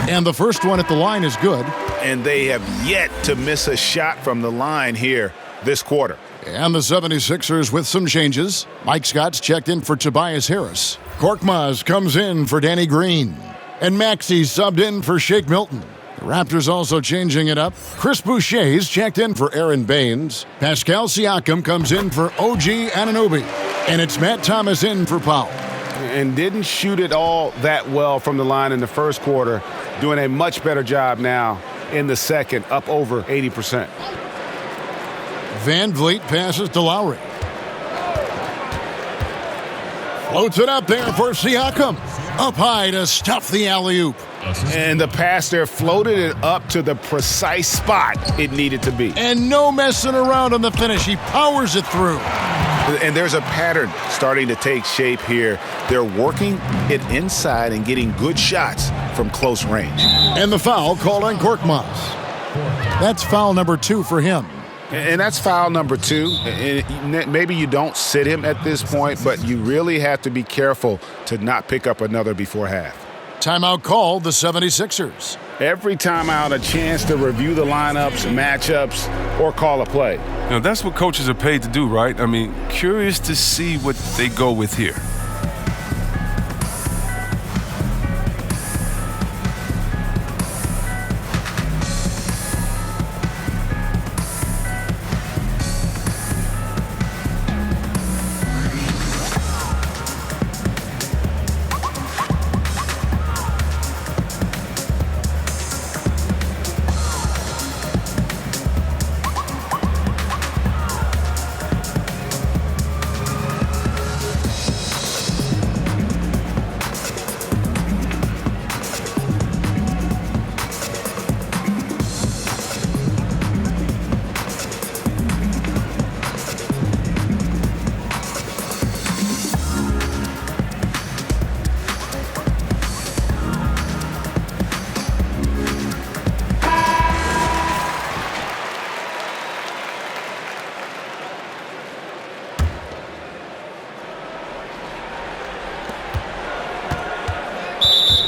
And the first one at the line is good. And they have yet to miss a shot from the line here this quarter. And the 76ers with some changes. Mike Scott's checked in for Tobias Harris. Korkmaz comes in for Danny Green. And Maxey subbed in for Shake Milton. The Raptors also changing it up. Chris Boucher's checked in for Aaron Baines. Pascal Siakam comes in for OG Anunoby. And it's Matt Thomas in for Powell. And didn't shoot it all that well from the line in the first quarter. Doing a much better job now in the second, up over 80%. Van Vliet passes to Lowry. Floats it up there for Siakam. Up high to stuff the alley-oop. And the pass there floated it up to the precise spot it needed to be. And no messing around on the finish. He powers it through. And there's a pattern starting to take shape here. They're working it inside and getting good shots from close range. And the foul called on Korkmaz. That's foul number 2 for him. And that's foul number 2. And maybe you don't sit him at this point, but you really have to be careful to not pick up another before half. Timeout called the 76ers. Every timeout, a chance to review the lineups, matchups, or call a play. You know, that's what coaches are paid to do, right? I mean, curious to see what they go with here.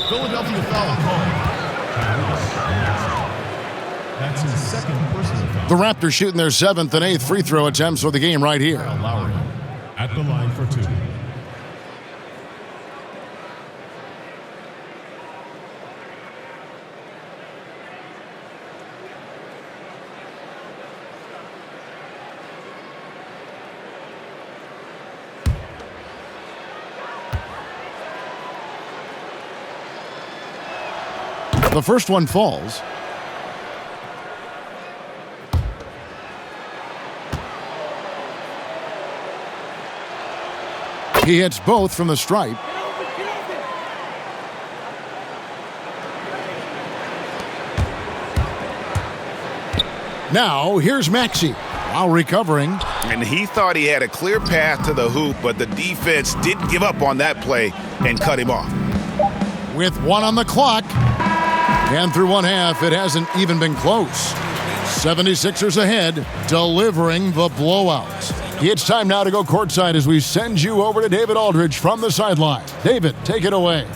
Philadelphia foul called. That's his second personal foul. The Raptors shooting their 7th and 8th free throw attempts for the game right here. Lowry at the line for 2. The first one falls. He hits both from the stripe. Now, here's Maxey. While recovering. And he thought he had a clear path to the hoop, but the defense didn't give up on that play and cut him off. With 1 on the clock. And through one half, it hasn't even been close. 76ers ahead, delivering the blowout. It's time now to go courtside as we send you over to David Aldridge from the sideline. David, take it away.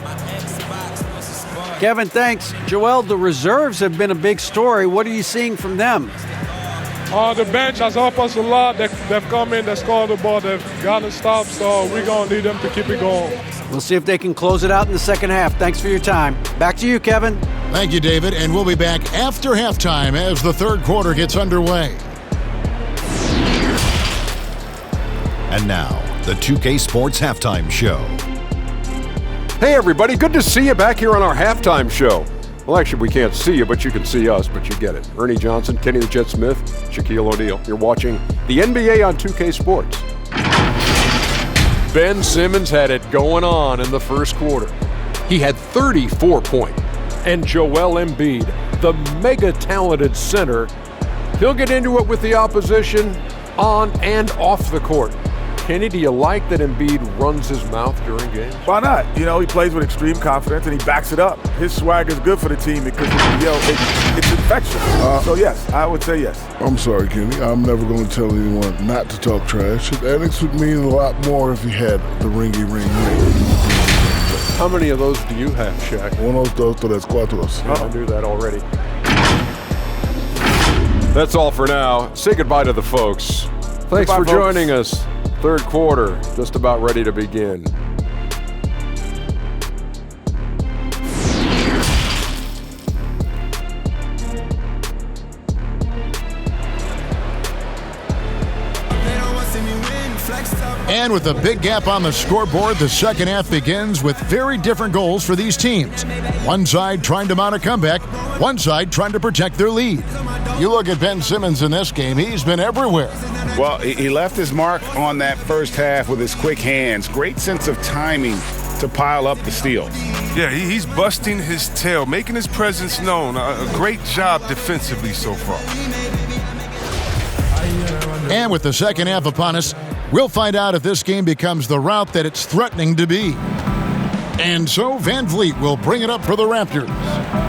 Kevin, thanks. Joel, the reserves have been a big story. What are you seeing from them? The bench has helped us a lot. They've come in, they scored the ball, they've gotten stopped, so we're going to need them to keep it going. We'll see if they can close it out in the second half. Thanks for your time. Back to you, Kevin. Thank you, David, and we'll be back after halftime as the third quarter gets underway. And now, the 2K Sports Halftime Show. Hey, everybody. Good to see you back here on our halftime show. Well, actually, we can't see you, but you can see us, but you get it. Ernie Johnson, Kenny the Jet Smith, Shaquille O'Neal. You're watching the NBA on 2K Sports. Ben Simmons had it going on in the first quarter. He had 34 points. And Joel Embiid, the mega-talented center, he'll get into it with the opposition on and off the court. Kenny, do you like that Embiid runs his mouth during games? Why not? You know, he plays with extreme confidence and he backs it up. His swag is good for the team because when you yell, it's infectious. So yes, I would say yes. I'm sorry, Kenny. I'm never going to tell anyone not to talk trash. Annex would mean a lot more if he had the ringy ring. How many of those do you have, Shaq? Uno, dos, tres, cuatro. I knew that already. That's all for now. Say goodbye to the folks. Thanks for joining us. Third quarter, just about ready to begin. And with a big gap on the scoreboard, the second half begins with very different goals for these teams. One side trying to mount a comeback, one side trying to protect their lead. You look at Ben Simmons in this game, he's been everywhere. Well, he left his mark on that first half with his quick hands. Great sense of timing to pile up the steals. Yeah, he's busting his tail, making his presence known. A great job defensively so far. And with the second half upon us, we'll find out if this game becomes the rout that it's threatening to be. And so Van Vliet will bring it up for the Raptors.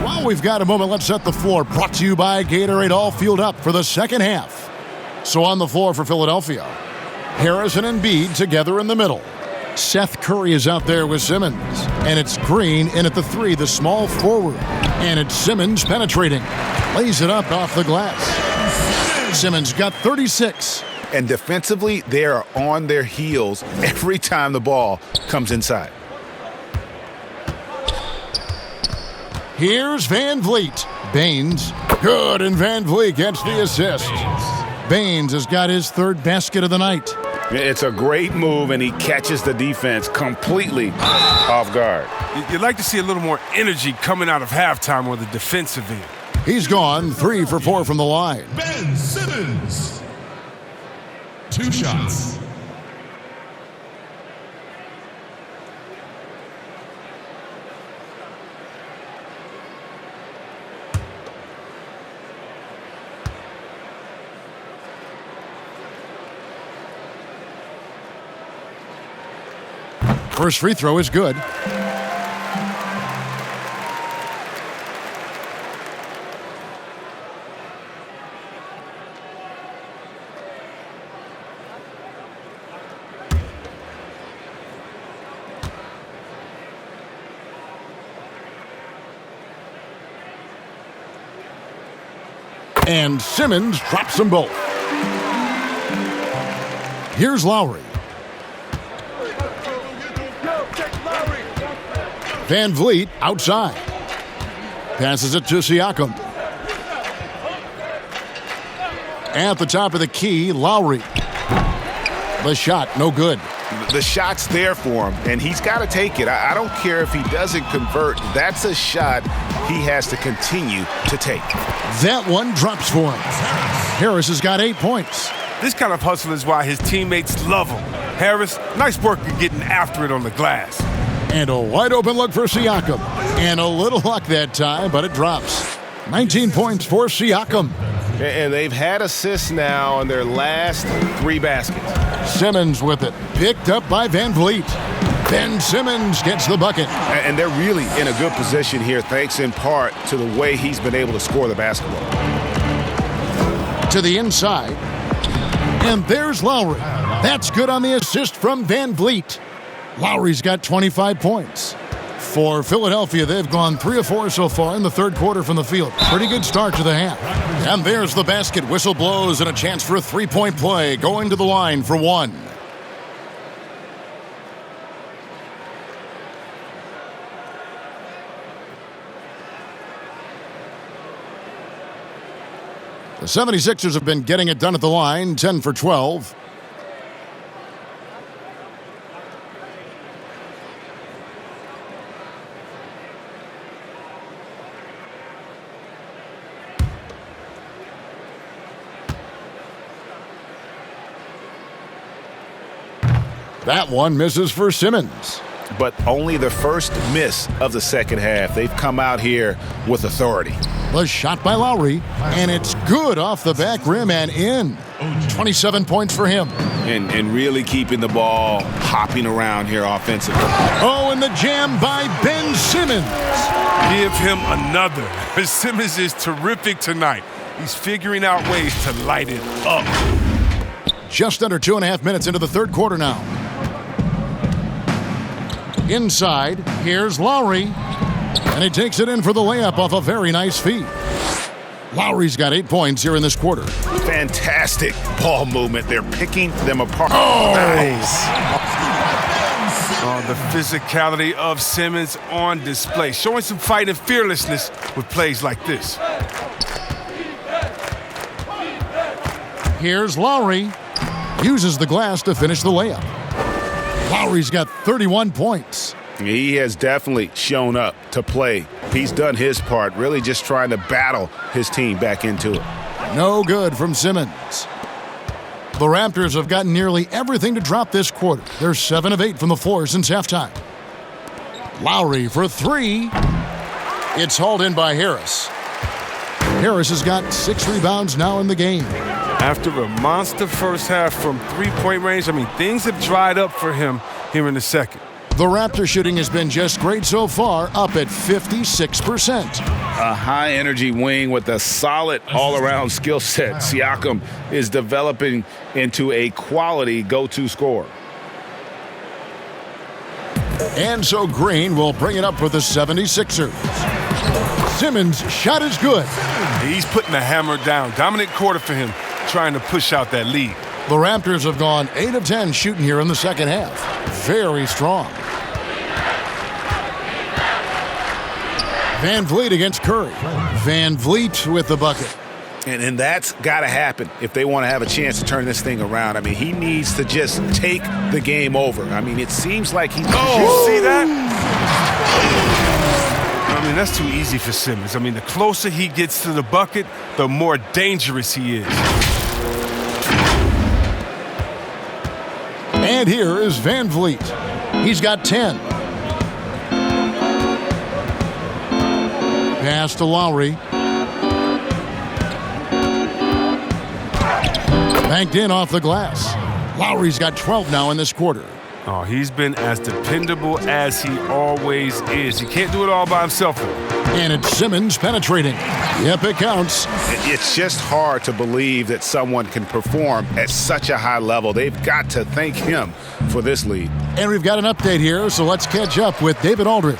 While we've got a moment, let's set the floor. Brought to you by Gatorade, all fueled up for the second half. So on the floor for Philadelphia, Harris and Embiid together in the middle. Seth Curry is out there with Simmons. And it's Green in at the three, the small forward. And it's Simmons penetrating. Lays it up off the glass. Simmons got 36. And defensively, they are on their heels every time the ball comes inside. Here's Van Vliet. Baines. Good, and Van Vliet gets the assist. Baines has got his third basket of the night. It's a great move, and he catches the defense completely off guard. You'd like to see a little more energy coming out of halftime on the defensive end. He's gone 3 for 4 from the line. Ben Simmons. 2 shots. First free throw is good. And Simmons drops them both. Here's Lowry. Van Vliet outside. Passes it to Siakam. At the top of the key, Lowry. The shot, no good. The shot's there for him, and he's got to take it. I don't care if he doesn't convert. That's a shot he has to continue to take. That one drops for him. Harris has got 8 points. This kind of hustle is why his teammates love him. Harris, nice work in getting after it on the glass. And a wide open look for Siakam. And a little luck that time, but it drops. 19 points for Siakam. And they've had assists now on their last 3 baskets. Simmons with it. Picked up by Van Vliet. Ben Simmons gets the bucket. And they're really in a good position here, thanks in part to the way he's been able to score the basketball. To the inside. And there's Lowry. That's good on the assist from Van Vliet. Lowry's got 25 points. For Philadelphia, they've gone 3 of 4 so far in the third quarter from the field. Pretty good start to the half. And there's the basket. Whistle blows and a chance for a 3-point play. Going to the line for 1. The 76ers have been getting it done at the line, 10 for 12. That one misses for Simmons. But only the first miss of the second half. They've come out here with authority. The shot by Lowry, and it's good off the back rim and in. 27 points for him. And really keeping the ball hopping around here offensively. Oh, and the jam by Ben Simmons. Give him another. Simmons is terrific tonight. He's figuring out ways to light it up. Just under 2.5 minutes into the third quarter now. Inside, here's Lowry. And he takes it in for the layup off a very nice feed. Lowry's got 8 points here in this quarter. Fantastic ball movement. They're picking them apart. Oh! Nice. Oh, the physicality of Simmons on display. Showing some fight and fearlessness with plays like this. Here's Lowry. Uses the glass to finish the layup. Lowry's got 31 points. He has definitely shown up to play. He's done his part, really just trying to battle his team back into it. No good from Simmons. The Raptors have gotten nearly everything to drop this quarter. They're 7 of 8 from the floor since halftime. Lowry for 3. It's hauled in by Harris. Harris has got 6 rebounds now in the game. After a monster first half from three-point range, things have dried up for him here in the second. The Raptor shooting has been just great so far, up at 56%. A high-energy wing with a solid all-around skill set. Siakam is developing into a quality go-to scorer. And so Green will bring it up for the 76ers. Simmons' shot is good. He's putting the hammer down. Dominant quarter for him, trying to push out that lead. The Raptors have gone 8 of 10 shooting here in the second half. Very strong. Van Vliet against Curry. Van Vliet with the bucket. And that's got to happen if they want to have a chance to turn this thing around. He needs to just take the game over. It seems like he's... Oh, you see that? That's too easy for Simmons. The closer he gets to the bucket, the more dangerous he is. And here is Van Vliet. He's got 10. Pass to Lowry. Banked in off the glass. Lowry's got 12 now in this quarter. Oh, he's been as dependable as he always is. He can't do it all by himself. And it's Simmons penetrating. Yep, it counts. It's just hard to believe that someone can perform at such a high level. They've got to thank him for this lead. And we've got an update here, so let's catch up with David Aldridge.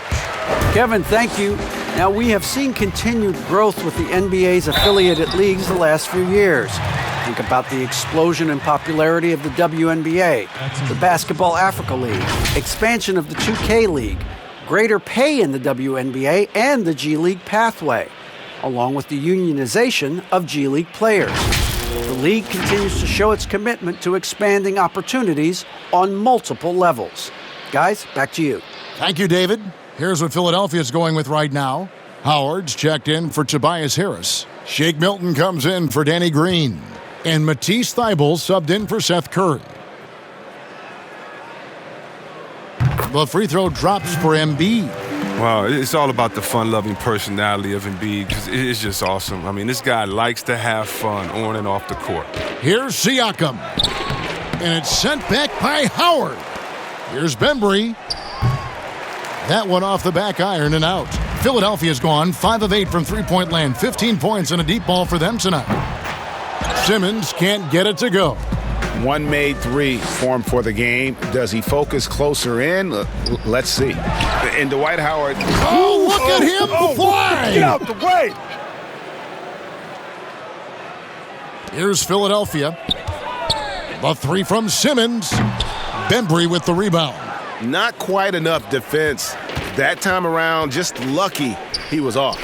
Kevin, thank you. Now, we have seen continued growth with the NBA's affiliated leagues the last few years. Think about the explosion in popularity of the WNBA, the Basketball Africa League, expansion of the 2K League, greater pay in the WNBA and the G League pathway, along with the unionization of G League players. The league continues to show its commitment to expanding opportunities on multiple levels. Guys, back to you. Thank you, David. Here's what Philadelphia's going with right now. Howard's checked in for Tobias Harris. Shake Milton comes in for Danny Green. And Matisse Thybulle subbed in for Seth Curry. The free throw drops for Embiid. Wow, it's all about the fun-loving personality of Embiid. It's just awesome. This guy likes to have fun on and off the court. Here's Siakam. And it's sent back by Howard. Here's Bembry. That one off the back iron and out. Philadelphia's gone 5 of 8 from three-point land. 15 points and a deep ball for them tonight. Simmons can't get it to go. One made 3 formed for the game. Does he focus closer in? Let's see. And Dwight Howard. Oh, look at him fly! Get out the way! Here's Philadelphia. The 3 from Simmons. Bembry with the rebound. Not quite enough defense. That time around, just lucky he was off.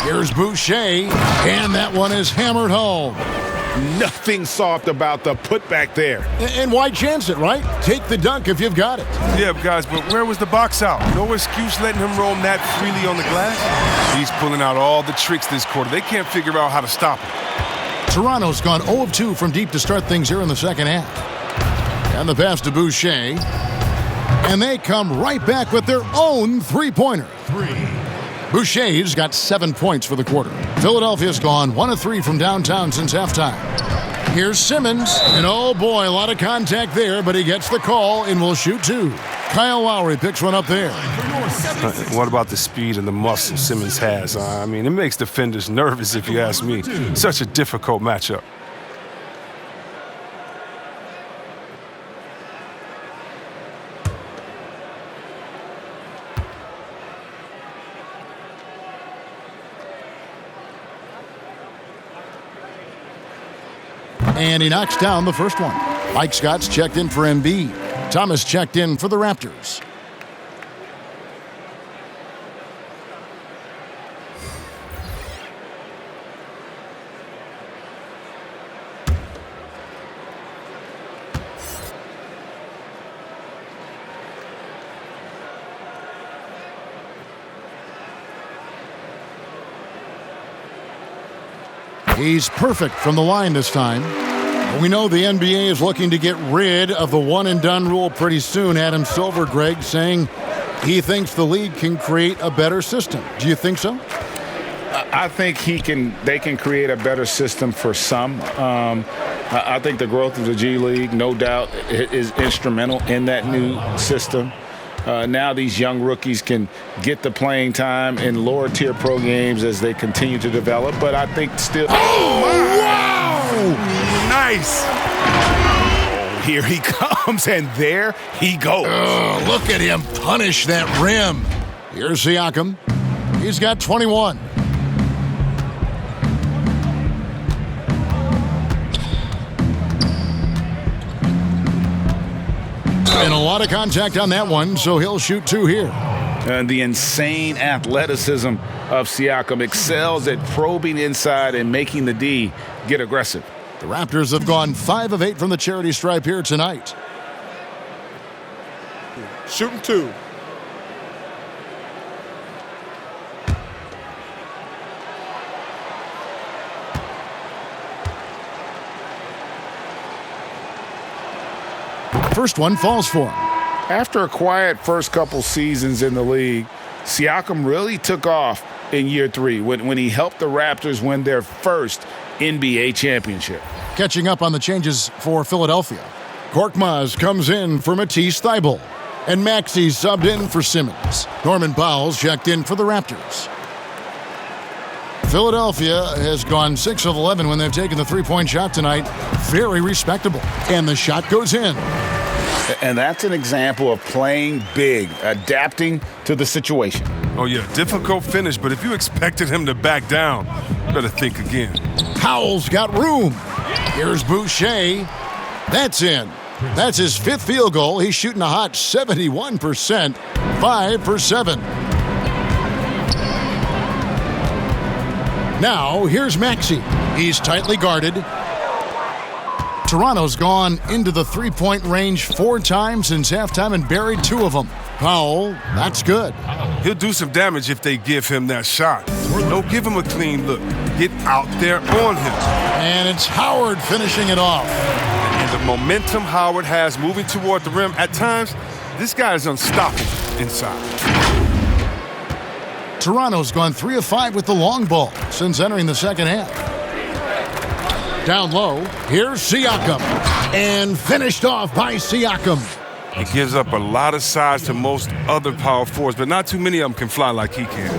Here's Boucher, and that one is hammered home. Nothing soft about the putback there. And why chance it, right? Take the dunk if you've got it. Yeah, guys, but where was the box out? No excuse letting him roam that freely on the glass. He's pulling out all the tricks this quarter. They can't figure out how to stop him. Toronto's gone 0 of 2 from deep to start things here in the second half. And the pass to Boucher. And they come right back with their own three-pointer. Boucher's got 7 points for the quarter. Philadelphia's gone 1 of 3 from downtown since halftime. Here's Simmons, and oh boy, a lot of contact there, but he gets the call and will shoot 2. Kyle Lowry picks one up there. What about the speed and the muscle Simmons has? I mean, it makes defenders nervous if you ask me. Such a difficult matchup. And he knocks down the first one. Mike Scott's checked in for Embiid. Thomas checked in for the Raptors. He's perfect from the line this time. We know the NBA is looking to get rid of the one-and-done rule pretty soon. Adam Silver, Greg, saying he thinks the league can create a better system. Do you think so? I think they can create a better system for some. I think the growth of the G League, no doubt, is instrumental in that new system. Now these young rookies can get the playing time in lower-tier pro games as they continue to develop. But I think still... Oh, wow! Nice! Oh, here he comes, and there he goes. Look at him punish that rim. Here's Siakam. He's got 21. And a lot of contact on that one, so he'll shoot 2 here. And the insane athleticism of Siakam excels at probing inside and making the D get aggressive. The Raptors have gone 5 of 8 from the charity stripe here tonight. Shooting 2. First one falls for him. After a quiet first couple seasons in the league, Siakam really took off in year 3 when he helped the Raptors win their first NBA championship. Catching up on the changes for Philadelphia. Korkmaz comes in for Matisse Thybulle. And Maxey subbed in for Simmons. Norman Powell's checked in for the Raptors. Philadelphia has gone 6 of 11 when they've taken the three-point shot tonight. Very respectable. And the shot goes in. And that's an example of playing big, adapting to the situation. Oh, yeah, difficult finish, but if you expected him to back down, you better think again. Powell's got room. Here's Boucher. That's in. That's his 5th field goal. He's shooting a hot 71%, 5 for 7. Now, here's Maxey. He's tightly guarded. Toronto's gone into the three-point range 4 times since halftime and buried 2 of them. Powell, that's good. He'll do some damage if they give him that shot. Don't give him a clean look. Get out there on him. And it's Howard finishing it off. And the momentum Howard has moving toward the rim, at times, this guy is unstoppable inside. Toronto's gone 3 of 5 with the long ball since entering the second half. Down low, here's Siakam. And finished off by Siakam. He gives up a lot of size to most other power forwards, but not too many of them can fly like he can.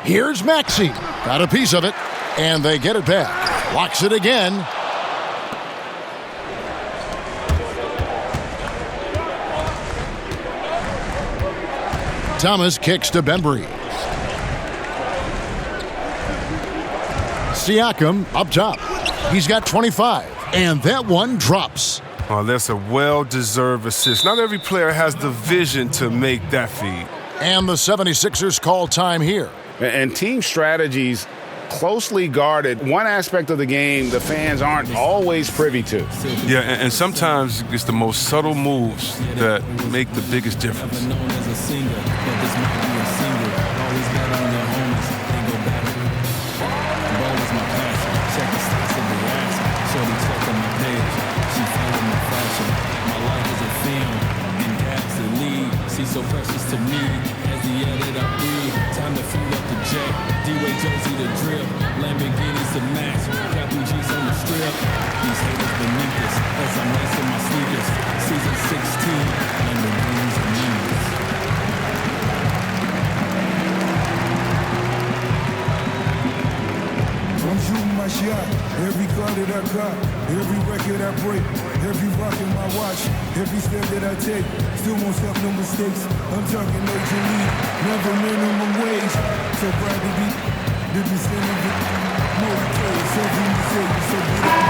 Here's Maxey. Got a piece of it, and they get it back. Locks it again. Thomas kicks to Bembry. Siakam up top. He's got 25, and that one drops. Oh, that's a well-deserved assist. Not every player has the vision to make that feed. And the 76ers call time here. And team strategies closely guarded. One aspect of the game the fans aren't always privy to. Yeah, and sometimes it's the most subtle moves that make the biggest difference. So precious to me as the editor Cause I'm lacing my sneakers. Season 16 and the wings and knees. I'm shooting my shot. Every car that I got, every record I break, every rock in my watch, every step that I take, still won't stop, no mistakes. I'm talking major league, never minimum wage. So proud to be the descendant of motorcade, every mistake, so good.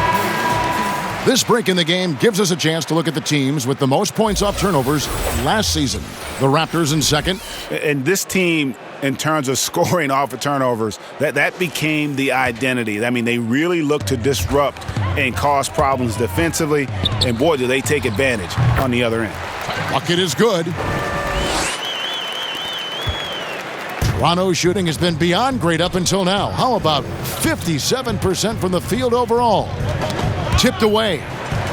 This break in the game gives us a chance to look at the teams with the most points off turnovers last season. The Raptors in second. And this team, in terms of scoring off of turnovers, that became the identity. I mean, they really look to disrupt and cause problems defensively, and boy, do they take advantage on the other end. Bucket is good. Toronto's shooting has been beyond great up until now. How about 57% from the field overall? Tipped away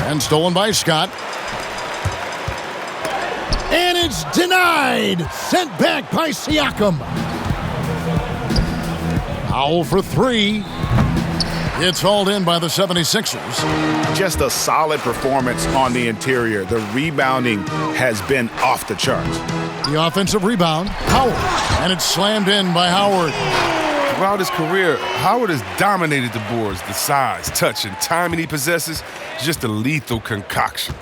and stolen by Scott. And it's denied. Sent back by Siakam. Foul for three. It's hauled in by the 76ers. Just a solid performance on the interior. The rebounding has been off the charts. The offensive rebound, Howard. And it's slammed in by Howard. Throughout his career, Howard has dominated the boards. The size, touch, and timing he possesses is just a lethal concoction.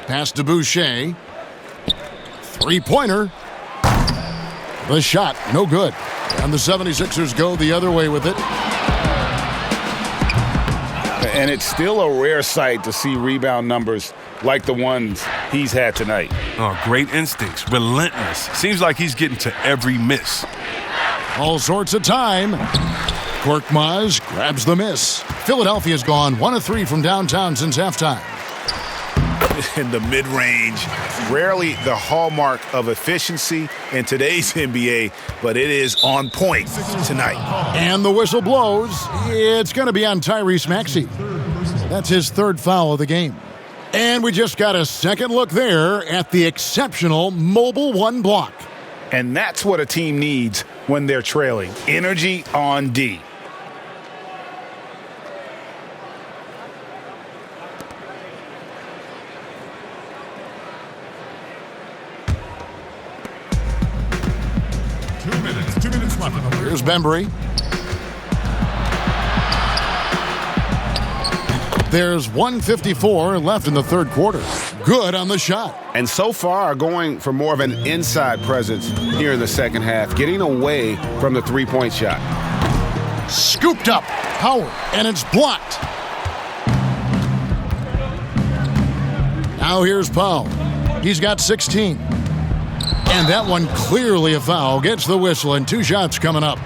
Pass to Boucher. Three-pointer. The shot, no good. And the 76ers go the other way with it. And it's still a rare sight to see rebound numbers like the ones he's had tonight. Oh, great instincts, relentless. Seems like he's getting to every miss. All sorts of time. Korkmaz grabs the miss. Philadelphia's gone 1 of 3 from downtown since halftime. In the mid-range, rarely the hallmark of efficiency in today's NBA, but it is on point tonight. And the whistle blows. It's going to be on Tyrese Maxey. That's his third foul of the game. And we just got a second look there at the exceptional mobile one block. And that's what a team needs when they're trailing. Energy on D. Two minutes left in the third. Here's Bembry. There's 1:54 left in the third quarter. Good on the shot. And so far, going for more of an inside presence here in the second half, getting away from the three-point shot. Scooped up. Howard, and it's blocked. Now here's Powell. He's got 16. And that one clearly a foul. Gets the whistle, and 2 shots coming up.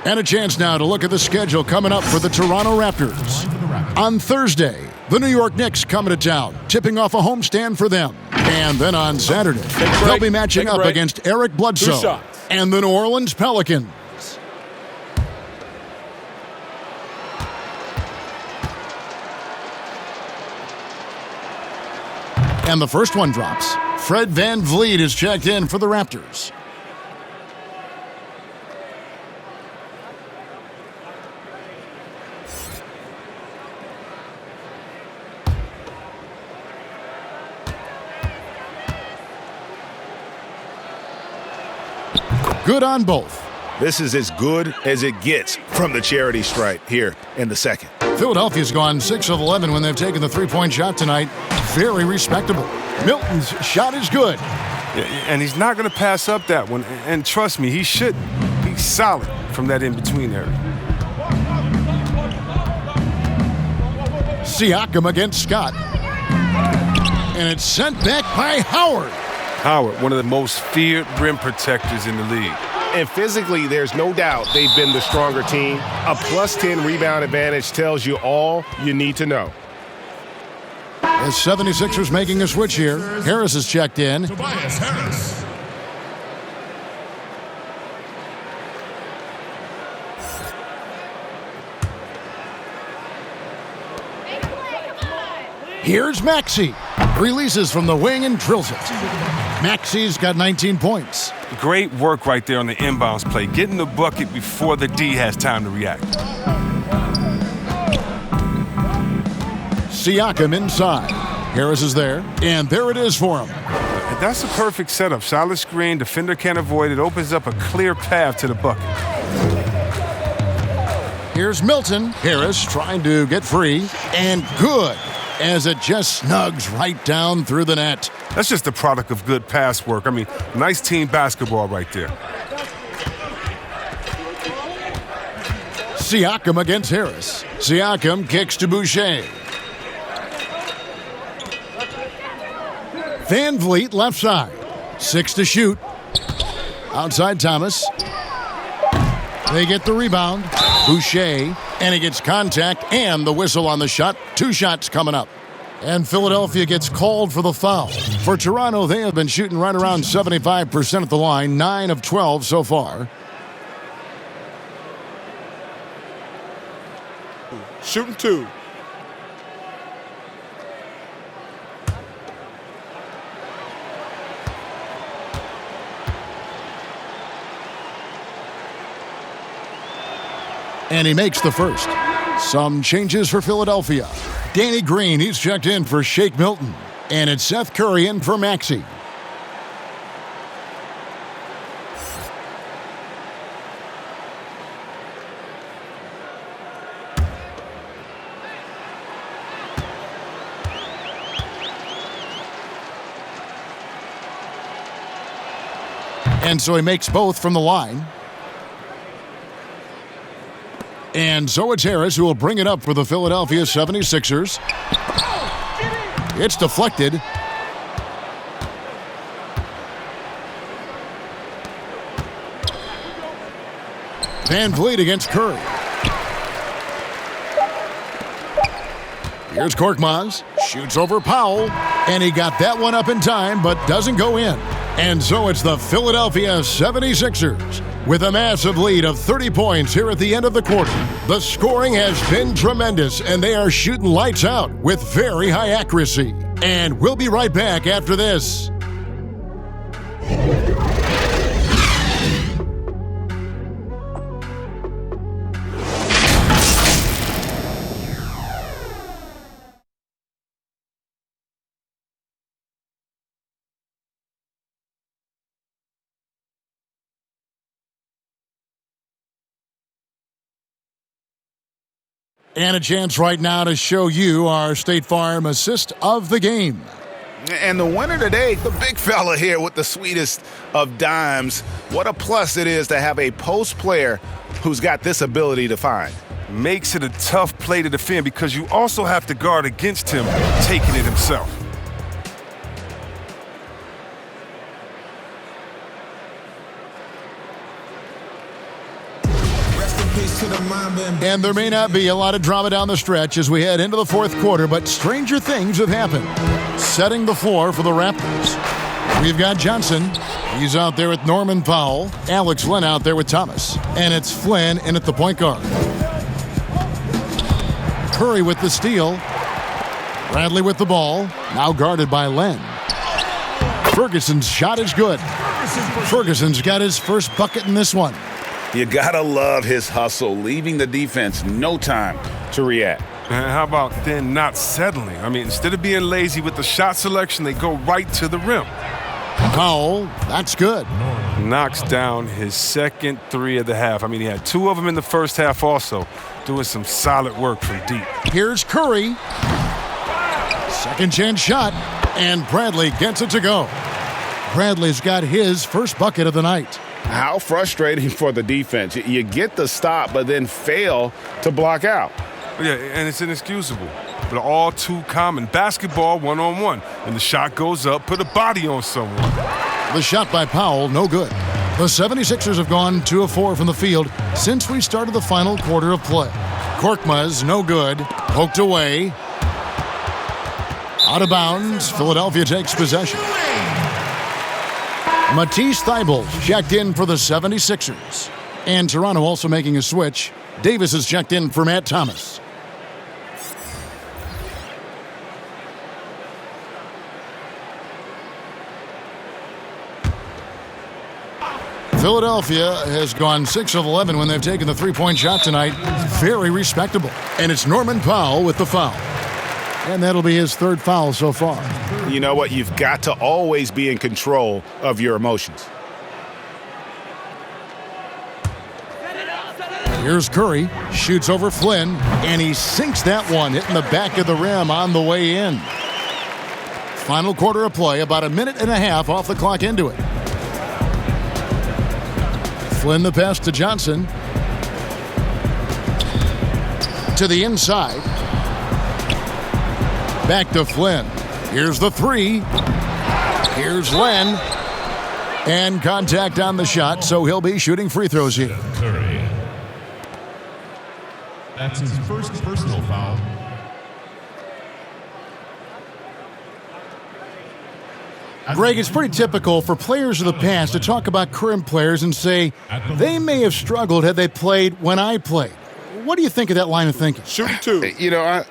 And a chance now to look at the schedule coming up for the Toronto Raptors. On Thursday, the New York Knicks coming to town, tipping off a homestand for them. And then on Saturday, they'll be matching up against Eric Bledsoe and the New Orleans Pelicans. And the first one drops. Fred VanVleet is checked in for the Raptors. Good on both. This is as good as it gets from the charity stripe here in the second. Philadelphia's gone 6 of 11 when they've taken the three-point shot tonight. Very respectable. Milton's shot is good. Yeah, and he's not going to pass up that one. And trust me, he shouldn't. He's solid from that in-between area. Siakam against Scott. And it's sent back by Howard. Howard, one of the most feared rim protectors in the league. And physically, there's no doubt they've been the stronger team. A +10 rebound advantage tells you all you need to know. The 76ers making a switch here. Harris is checked in. Tobias Harris. Here's Maxey. Releases from the wing and drills it. Maxey's got 19 points. Great work right there on the inbounds play, getting the bucket before the D has time to react. Siakam inside. Harris is there, and there it is for him. That's a perfect setup. Solid screen, defender can't avoid it. Opens up a clear path to the bucket. Here's Milton. Harris trying to get free, and good, as it just snugs right down through the net. That's just the product of good pass work. I mean, nice team basketball right there. Siakam against Harris. Siakam kicks to Boucher. Van Vliet left side. 6 to shoot. Outside Thomas. They get the rebound. Boucher, and he gets contact and the whistle on the shot. 2 shots coming up. And Philadelphia gets called for the foul. For Toronto, they have been shooting right around 75% at the line, 9 of 12 so far. Shooting 2. And he makes the first. Some changes for Philadelphia. Danny Green, he's checked in for Shake Milton. And it's Seth Curry in for Maxey. And so he makes both from the line. And so it's Harris who will bring it up for the Philadelphia 76ers. It's deflected. Van Vliet against Curry. Here's Korkmaz. Shoots over Powell. And he got that one up in time, but doesn't go in. And so it's the Philadelphia 76ers with a massive lead of 30 points here at the end of the quarter. The scoring has been tremendous, and they are shooting lights out with very high accuracy. And we'll be right back after this. And a chance right now to show you our State Farm assist of the game. And the winner today, the big fella here with the sweetest of dimes. What a plus it is to have a post player who's got this ability to find. Makes it a tough play to defend because you also have to guard against him taking it himself. And there may not be a lot of drama down the stretch as we head into the fourth quarter, but stranger things have happened. Setting the floor for the Raptors. We've got Johnson. He's out there with Norman Powell. Alex Len out there with Thomas. And it's Flynn in at the point guard. Curry with the steal. Bradley with the ball. Now guarded by Len. Ferguson's shot is good. Ferguson's got his first bucket in this one. You gotta love his hustle, leaving the defense no time to react. And how about then not settling? I mean, instead of being lazy with the shot selection, they go right to the rim. Powell, that's good. Knocks down his second 3 of the half. I mean, he had 2 of them in the first half also, doing some solid work from deep. Here's Curry. Second chance shot, and Bradley gets it to go. Bradley's got his first bucket of the night. How frustrating for the defense. You get the stop, but then fail to block out. Yeah, and it's inexcusable, but all too common. Basketball one-on-one, and the shot goes up, put a body on someone. The shot by Powell, no good. The 76ers have gone 2 of 4 from the field since we started the final quarter of play. Korkmaz, no good. Poked away. Out of bounds. Philadelphia takes possession. Matisse Thybulle checked in for the 76ers. And Toronto also making a switch. Davis is checked in for Matt Thomas. Philadelphia has gone 6 of 11 when they've taken the three-point shot tonight. Very respectable. And it's Norman Powell with the foul. And that'll be his third foul so far. You know what? You've got to always be in control of your emotions. Here's Curry, shoots over Flynn, and he sinks that one, hitting the back of the rim on the way in. Final quarter of play, about a minute and a half off the clock into it. Flynn the pass to Johnson. To the inside. Back to Flynn. Here's the three. Here's Len. And contact on the shot, so he'll be shooting free throws here. Curry. That's his first personal foul. Greg, it's pretty typical for players of the past to talk about current players and say they may have struggled had they played when I played. What do you think of that line of thinking? Shoot two. You know,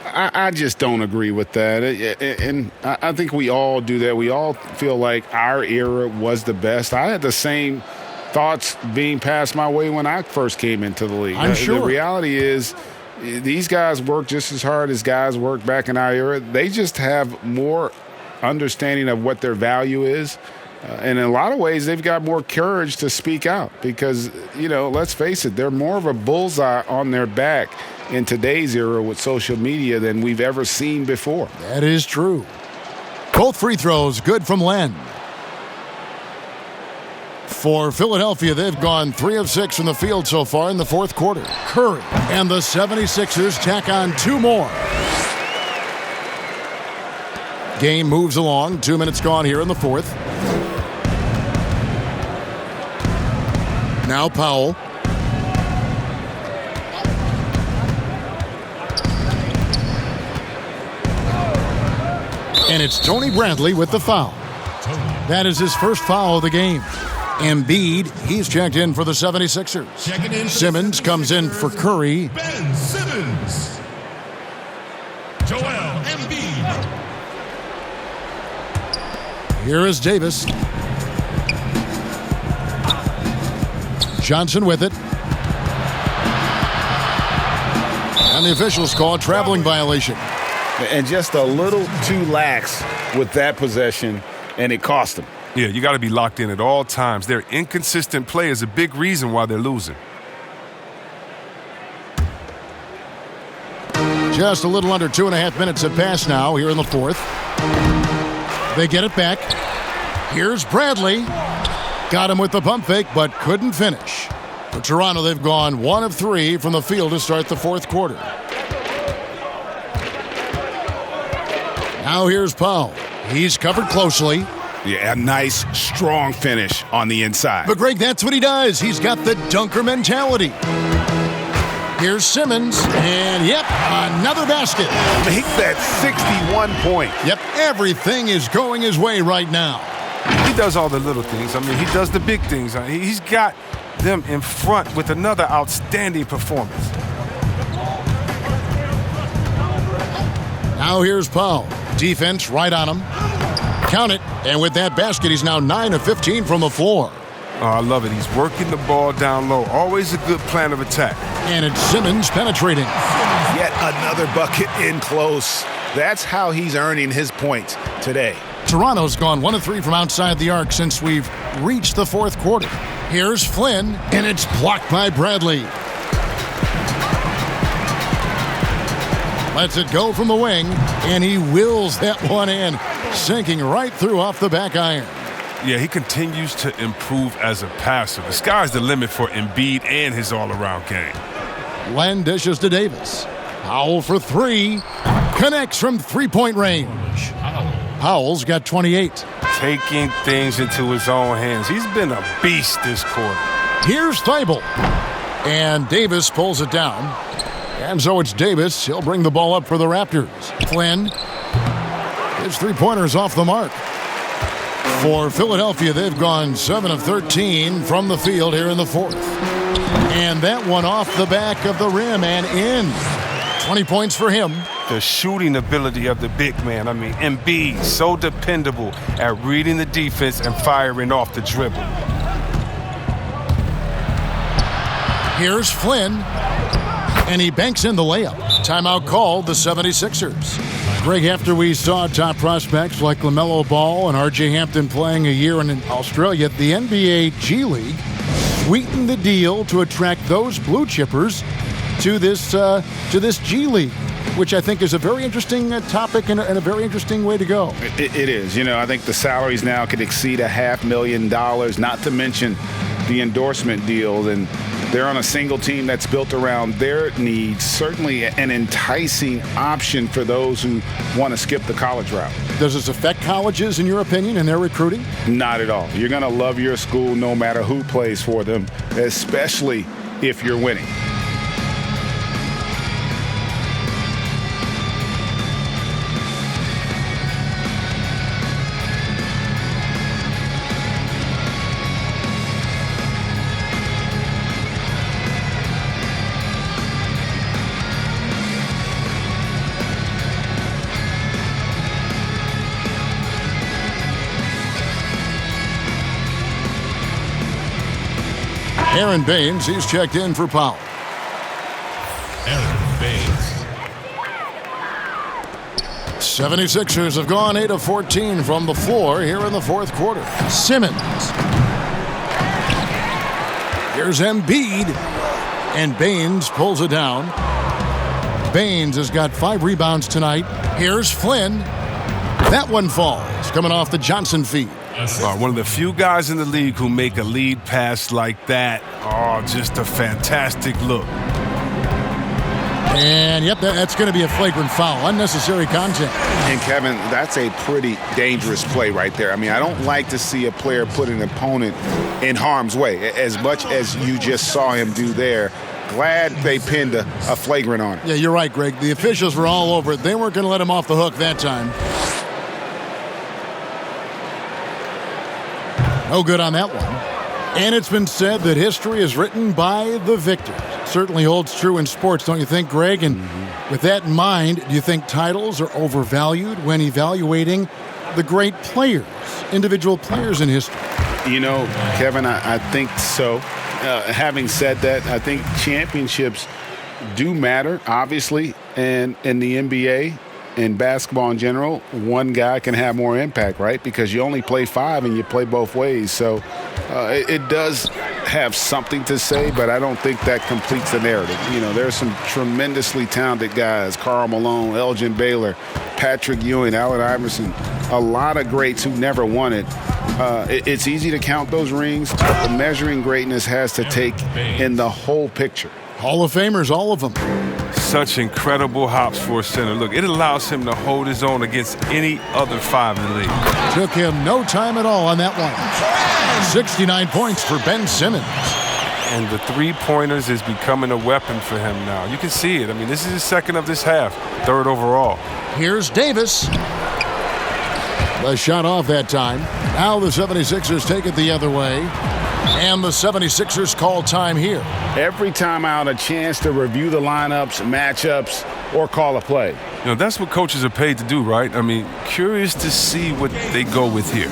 I just don't agree with that. And I think we all do that. We all feel like our era was the best. I had the same thoughts being passed my way when I first came into the league. I'm sure. The reality is these guys work just as hard as guys worked back in our era. They just have more understanding of what their value is. And in a lot of ways, they've got more courage to speak out because, you know, let's face it, they're more of a bullseye on their back in today's era with social media than we've ever seen before. That is true. Both free throws good from Len. For Philadelphia, they've gone 3 of 6 from the field so far in the fourth quarter. Curry and the 76ers tack on 2 more. Game moves along. 2 minutes gone here in the fourth. Now Powell. And it's Tony Bradley with the foul. That is his first foul of the game. Embiid, he's checked in for the 76ers. Simmons comes in for Curry. Ben Simmons. Joel Embiid. Here is Davis. Johnson with it. And the officials call a traveling violation. And just a little too lax with that possession, and it cost them. Yeah, you got to be locked in at all times. Their inconsistent play is a big reason why they're losing. Just a little under 2.5 minutes have passed now here in the fourth. They get it back. Here's Bradley. Got him with the pump fake, but couldn't finish. For Toronto, they've gone 1 of 3 from the field to start the fourth quarter. Now here's Powell. He's covered closely. Yeah, a nice, strong finish on the inside. But, Greg, that's what he does. He's got the dunker mentality. Here's Simmons, and, yep, another basket. Make that 61 point. Yep, everything is going his way right now. He does all the little things. I mean, he does the big things. He's got them in front with another outstanding performance. Now here's Powell. Defense right on him. Count it. And with that basket, he's now 9 of 15 from the floor. Oh, I love it. He's working the ball down low. Always a good plan of attack. And it's Simmons penetrating. Yet another bucket in close. That's how he's earning his points today. Toronto's gone 1 of 3 from outside the arc since we've reached the fourth quarter. Here's Flynn, and it's blocked by Bradley. Lets it go from the wing, and he wills that one in, sinking right through off the back iron. Yeah, he continues to improve as a passer. The sky's the limit for Embiid and his all-around game. Len dishes to Davis. Powell for 3. Connects from three-point range. Powell's got 28. Taking things into his own hands. He's been a beast this quarter. Here's Thibault. And Davis pulls it down. And so it's Davis. He'll bring the ball up for the Raptors. Flynn. His three-pointer's off the mark. For Philadelphia, they've gone 7 of 13 from the field here in the fourth. And that one off the back of the rim and in. 20 points for him. The shooting ability of the big man. I mean, Embiid, so dependable at reading the defense and firing off the dribble. Here's Flynn. And he banks in the layup. Timeout called the 76ers. Greg, after we saw top prospects like LaMelo Ball and R.J. Hampton playing a year in Australia, the NBA G League sweetened the deal to attract those blue chippers to this G League, which I think is a very interesting topic and a very interesting way to go. It is. I think the salaries now could exceed $500,000, not to mention the endorsement deals, and they're on a single team that's built around their needs. Certainly an enticing option for those who want to skip the college route. Does this affect colleges, in your opinion, in their recruiting? Not at all. You're going to love your school no matter who plays for them, especially if you're winning. Aaron Baines, he's checked in for Powell. Aaron Baines. 76ers have gone 8 of 14 from the floor here in the fourth quarter. Simmons. Here's Embiid. And Baines pulls it down. Baines has got 5 rebounds tonight. Here's Flynn. That one falls, coming off the Johnson feed. One of the few guys in the league who make a lead pass like that. Oh, just a fantastic look. And, yep, that's going to be a flagrant foul. Unnecessary contact. And, Kevin, that's a pretty dangerous play right there. I mean, I don't like to see a player put an opponent in harm's way, as much as you just saw him do there. Glad they pinned a flagrant on it. Yeah, you're right, Greg. The officials were all over it. They weren't going to let him off the hook that time. No good on that one. And it's been said that history is written by the victors. Certainly holds true in sports, don't you think, Greg? And with that in mind, do you think titles are overvalued when evaluating the great players, individual players in history? Kevin, I think so. Having said that, I think championships do matter, obviously, and in the NBA and basketball in general, one guy can have more impact, right? Because you only play 5 and you play both ways. So it does have something to say, but I don't think that completes the narrative. There's some tremendously talented guys, Karl Malone, Elgin Baylor, Patrick Ewing, Allen Iverson, a lot of greats who never won it. It's easy to count those rings, but the measuring greatness has to take in the whole picture. Hall of Famers, all of them. Such incredible hops for a center. Look, it allows him to hold his own against any other 5 in the league. Took him no time at all on that one. 69 points for Ben Simmons. And the three-pointers is becoming a weapon for him now. You can see it. I mean, this is his second of this half, 3rd overall. Here's Davis. The shot off that time. Now the 76ers take it the other way. And the 76ers call time here. Every time out, a chance to review the lineups, matchups, or call a play. That's what coaches are paid to do, right? I mean, curious to see what they go with here.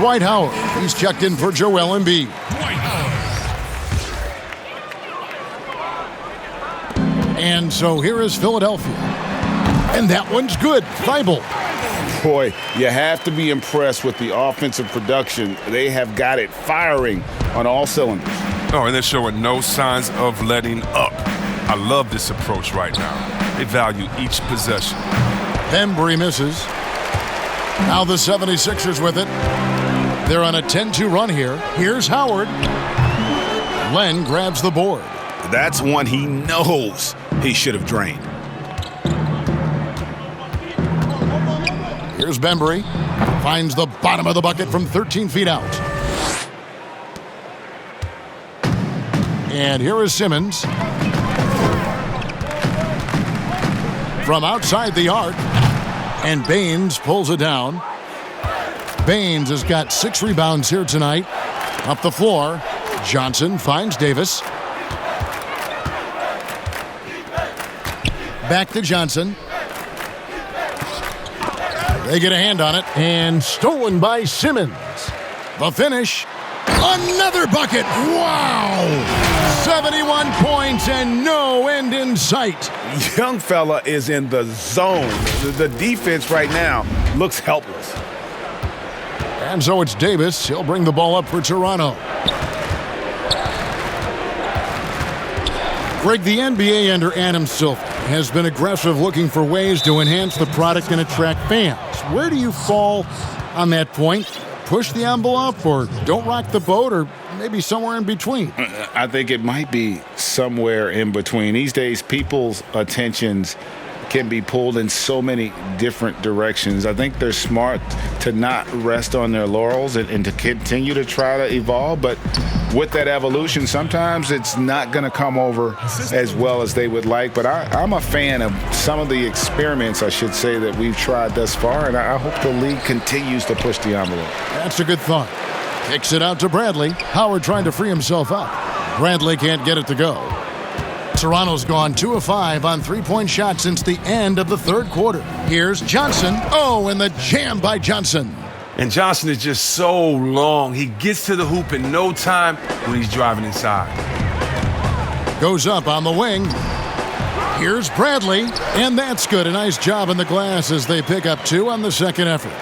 Dwight Howard. He's checked in for Joel Embiid. And so here is Philadelphia. And that one's good. Thibault. Boy, you have to be impressed with the offensive production. They have got it firing on all cylinders. Oh, and they're showing no signs of letting up. I love this approach right now. They value each possession. Bembry misses. Now the 76ers with it. They're on a 10-2 run here. Here's Howard. Len grabs the board. That's one he knows he should have drained. Here's Bembry. Finds the bottom of the bucket from 13 feet out. And here is Simmons. From outside the arc. And Baines pulls it down. Baines has got 6 rebounds here tonight. Up the floor. Johnson finds Davis. Back to Johnson. They get a hand on it. And stolen by Simmons. The finish. Another bucket. Wow. 71 points and no end in sight. Young fella is in the zone. The defense right now looks helpless. And so it's Davis. He'll bring the ball up for Toronto. Greg, the NBA under Adam Silver has been aggressive looking for ways to enhance the product and attract fans. Where do you fall on that point? Push the envelope or don't rock the boat or maybe somewhere in between? I think it might be somewhere in between. These days, people's attentions can be pulled in so many different directions. I think they're smart to not rest on their laurels and to continue to try to evolve. But with that evolution, sometimes it's not going to come over as well as they would like. But I'm a fan of some of the experiments, I should say, that we've tried thus far. And I hope the league continues to push the envelope. That's a good thought. Kicks it out to Bradley. Howard trying to free himself up. Bradley can't get it to go. Toronto's gone 2 of 5 on three-point shots since the end of the third quarter. Here's Johnson. Oh, and the jam by Johnson. And Johnson is just so long. He gets to the hoop in no time when he's driving inside. Goes up on the wing. Here's Bradley, and that's good. A nice job in the glass as they pick up 2 on the second effort.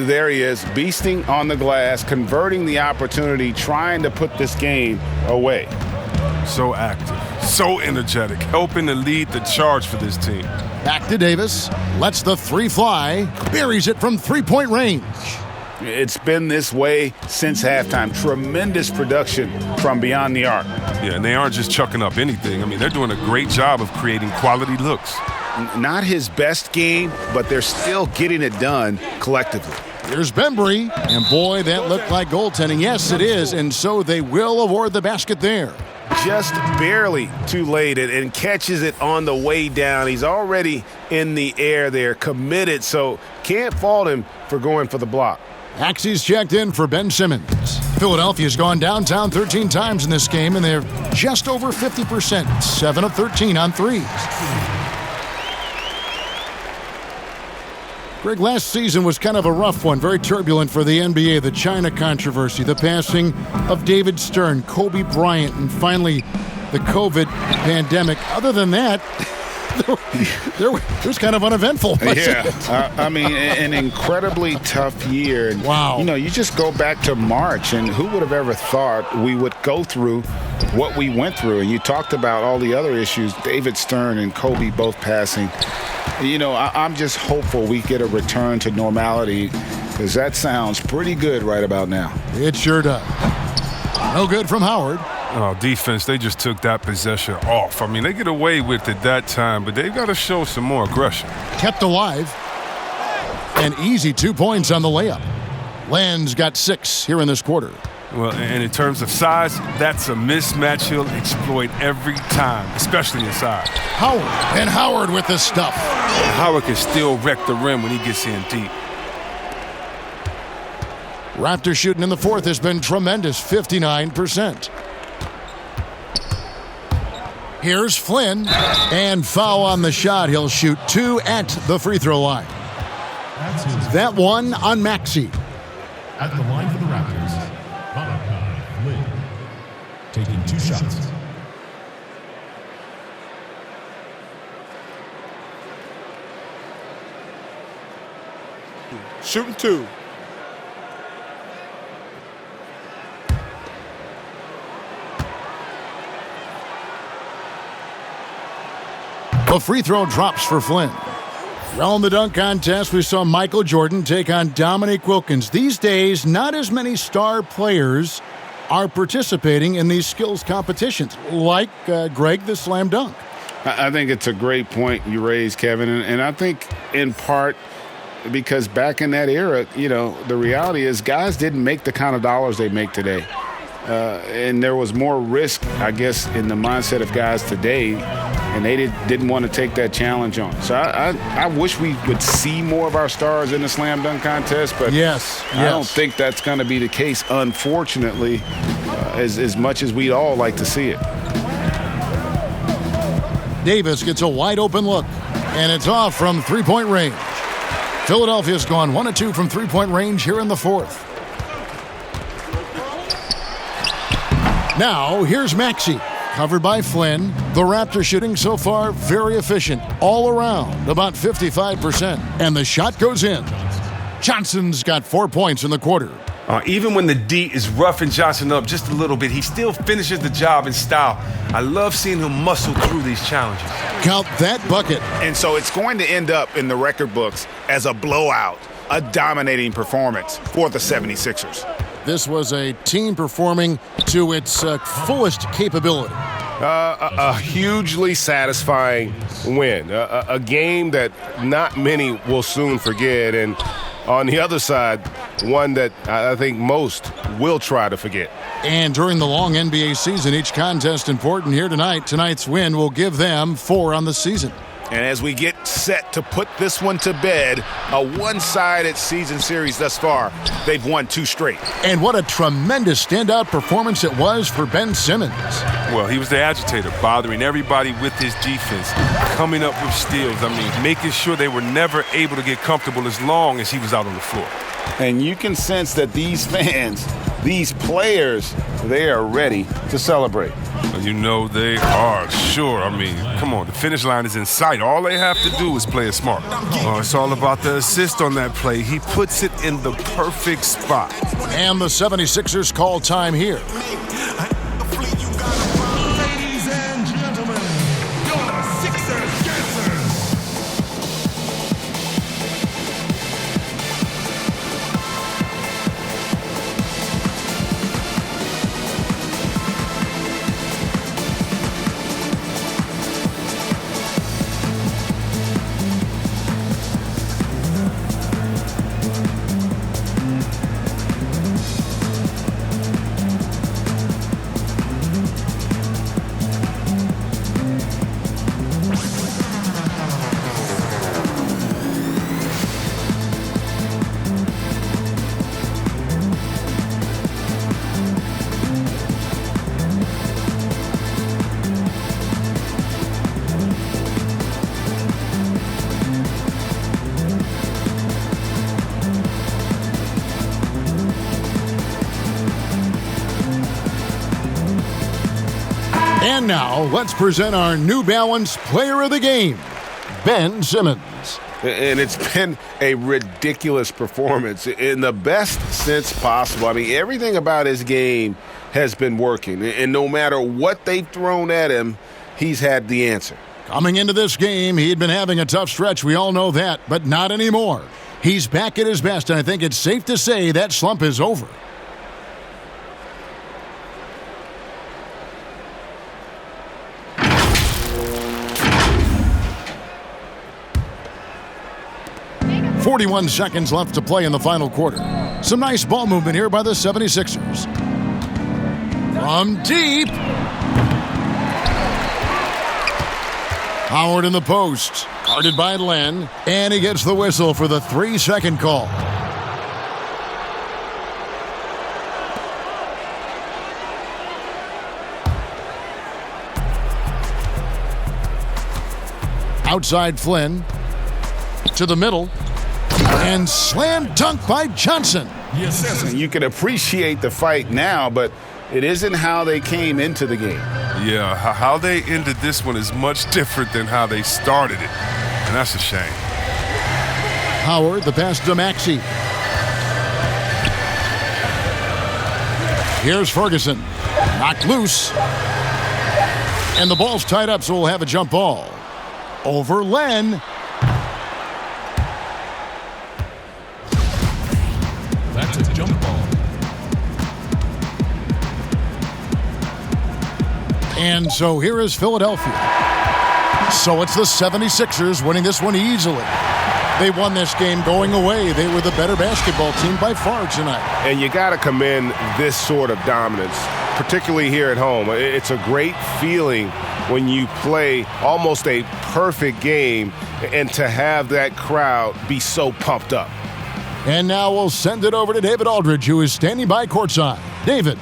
There he is, beasting on the glass, converting the opportunity, trying to put this game away. So active, so energetic, helping to lead the charge for this team. Back to Davis, lets the 3 fly, buries it from three-point range. It's been this way since halftime. Tremendous production from beyond the arc. Yeah, and they aren't just chucking up anything. I mean, they're doing a great job of creating quality looks. Not his best game, but they're still getting it done collectively. Here's Bembry, and boy, that looked like goaltending. Yes, it is, and so they will award the basket there. Just barely too late and catches it on the way down. He's already in the air there, committed, so can't fault him for going for the block. Axie's checked in for Ben Simmons. Philadelphia's gone downtown 13 times in this game, and they're just over 50%, 7 of 13 on threes. Greg, last season was kind of a rough one, very turbulent for the NBA. The China controversy, the passing of David Stern, Kobe Bryant, and finally the COVID pandemic. Other than that, it was kind of uneventful. Yeah, I mean, an incredibly tough year. And, wow. You know, you just go back to March, and who would have ever thought we would go through what we went through? And you talked about all the other issues, David Stern and Kobe both passing. You know, I'm just hopeful we get a return to normality because that sounds pretty good right about now. It sure does. No good from Howard. Oh, defense, they just took that possession off. I mean, they get away with it that time, but they've got to show some more aggression. Kept alive. An easy 2 points on the layup. Land's got 6 here in this quarter. Well, and in terms of size, that's a mismatch he'll exploit every time, especially inside. Howard, and Howard with the stuff. Howard can still wreck the rim when he gets in deep. Raptors shooting in the fourth has been tremendous, 59%. Here's Flynn, and foul on the shot. He'll shoot 2 at the free throw line. That one on Maxey. At the line for the Raptors, Flynn, taking 2 shots. Shooting 2. The free throw drops for Flynn. Well, in the dunk contest, we saw Michael Jordan take on Dominique Wilkins. These days, not as many star players are participating in these skills competitions, like Greg, the slam dunk. I think it's a great point you raised, Kevin, and I think in part because back in that era, the reality is guys didn't make the kind of dollars they make today. And there was more risk, I guess, in the mindset of guys today, and they didn't want to take that challenge on. So I wish we would see more of our stars in the slam dunk contest, but I don't think that's going to be the case, unfortunately, as much as we'd all like to see it. Davis gets a wide open look, and it's off from three-point range. Philadelphia's gone 1 of 2 from three-point range here in the fourth. Now, here's Maxey, covered by Flynn. The Raptors shooting so far very efficient, all around, about 55%. And the shot goes in. Johnson's got 4 points in the quarter. Even when the D is roughing Johnson up just a little bit, he still finishes the job in style. I love seeing him muscle through these challenges. Count that bucket. And so it's going to end up in the record books as a blowout, a dominating performance for the 76ers. This was a team performing to its fullest capability. A hugely satisfying win. A game that not many will soon forget. And on the other side, one that I think most will try to forget. And during the long NBA season, each contest important here tonight. Tonight's win will give them 4 on the season. And as we get set to put this one to bed, a one-sided season series thus far, they've won 2 straight. And what a tremendous standout performance it was for Ben Simmons. Well, he was the agitator, bothering everybody with his defense, coming up with steals. Making sure they were never able to get comfortable as long as he was out on the floor. And you can sense that these fans, these players, they are ready to celebrate. They are, sure. Come on, the finish line is in sight. All they have to do is play it smart. It's all about the assist on that play. He puts it in the perfect spot. And the 76ers call time here. Ladies and gentlemen, your Sixers dancers. And now, let's present our New Balance Player of the Game, Ben Simmons. And it's been a ridiculous performance in the best sense possible. Everything about his game has been working. And no matter what they've thrown at him, he's had the answer. Coming into this game, he had been having a tough stretch. We all know that, but not anymore. He's back at his best, and I think it's safe to say that slump is over. .41 seconds left to play in the final quarter. Some nice ball movement here by the 76ers. From deep. Howard in the post. Guarded by Len. And he gets the whistle for the 3-second call. Outside Flynn. To the middle. And slam dunk by Johnson. Yes, and you can appreciate the fight now, but it isn't how they came into the game. Yeah, how they ended this one is much different than how they started it. And that's a shame. Howard, the pass to Maxey. Here's Ferguson. Knocked loose. And the ball's tied up, so we'll have a jump ball. over Len. That's a jump ball. And so here is Philadelphia. So it's the 76ers winning this one easily. They won this game going away. They were the better basketball team by far tonight. And you got to commend this sort of dominance, particularly here at home. It's a great feeling when you play almost a perfect game and to have that crowd be so pumped up. And now we'll send it over to David Aldridge, who is standing by courtside. David.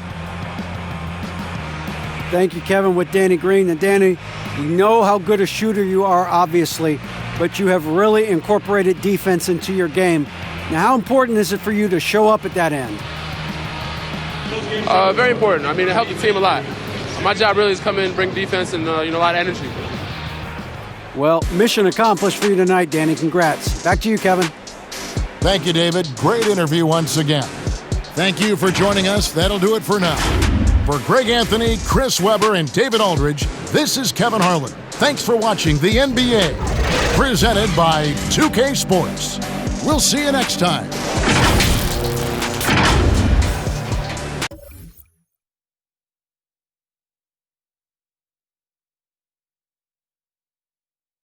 Thank you, Kevin, with Danny Green. And Danny, we know how good a shooter you are, obviously, but you have really incorporated defense into your game. Now, how important is it for you to show up at that end? Very important. I mean, it helps the team a lot. My job really is come in, bring defense, and a lot of energy. Well, mission accomplished for you tonight, Danny. Congrats. Back to you, Kevin. Thank you, David. Great interview once again. Thank you for joining us. That'll do it for now. For Greg Anthony, Chris Webber, and David Aldridge, this is Kevin Harlan. Thanks for watching the NBA, presented by 2K Sports. We'll see you next time.